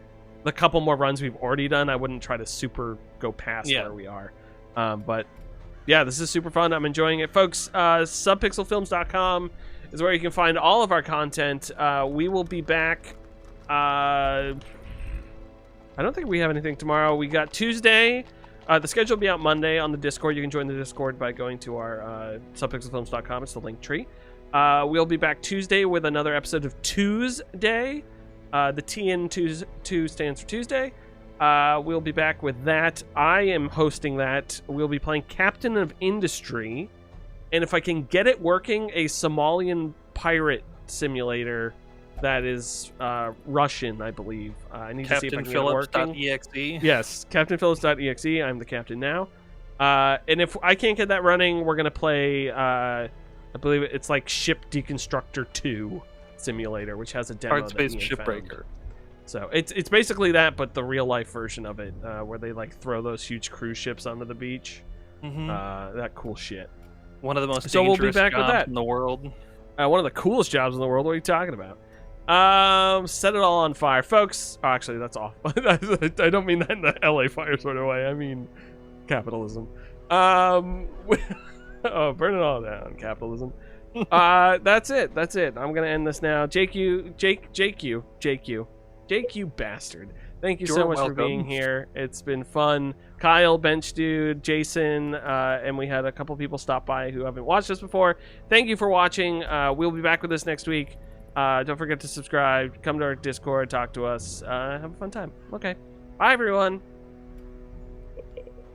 the couple more runs we've already done. I wouldn't try to super go past where we are. But yeah, this is super fun. I'm enjoying it. Folks, subpixelfilms.com is where you can find all of our content. We will be back. I don't think we have anything tomorrow. We got Tuesday. The schedule will be out Monday on the Discord. You can join the Discord by going to our subpixelfilms.com. It's the link tree. We'll be back Tuesday with another episode of Tuesday. The T in 2 stands for Tuesday. We'll be back with that. I am hosting that. We'll be playing Captain of Industry, and if I can get it working, a Somalian pirate simulator that is Russian, I believe. I need to see if I can get it working. CaptainPhillips.exe. Yes, CaptainPhillips.exe. I'm the captain now. And if I can't get that running, we're gonna play. I believe it's like Ship Deconstructor 2 simulator, which has a demo. Hard-Space Shipbreaker. So it's basically that, but the real life version of it, where they like throw those huge cruise ships onto the beach. That cool shit. One of the most we'll be dangerous back with jobs that in the world. One of the coolest jobs in the world. What are you talking about? Set it all on fire, folks. Oh, actually, that's off. I don't mean that in the LA fire sort of way. I mean capitalism. Oh, burn it all down, capitalism. That's it. I'm gonna end this now. Jake, you bastard. Thank you so much for being here. It's been fun. Kyle, Bench Dude, Jason, and we had a couple people stop by who haven't watched us before. Thank you for watching. We'll be back with this next week. Don't forget to subscribe. Come to our Discord. Talk to us. Have a fun time. Okay. Bye, everyone.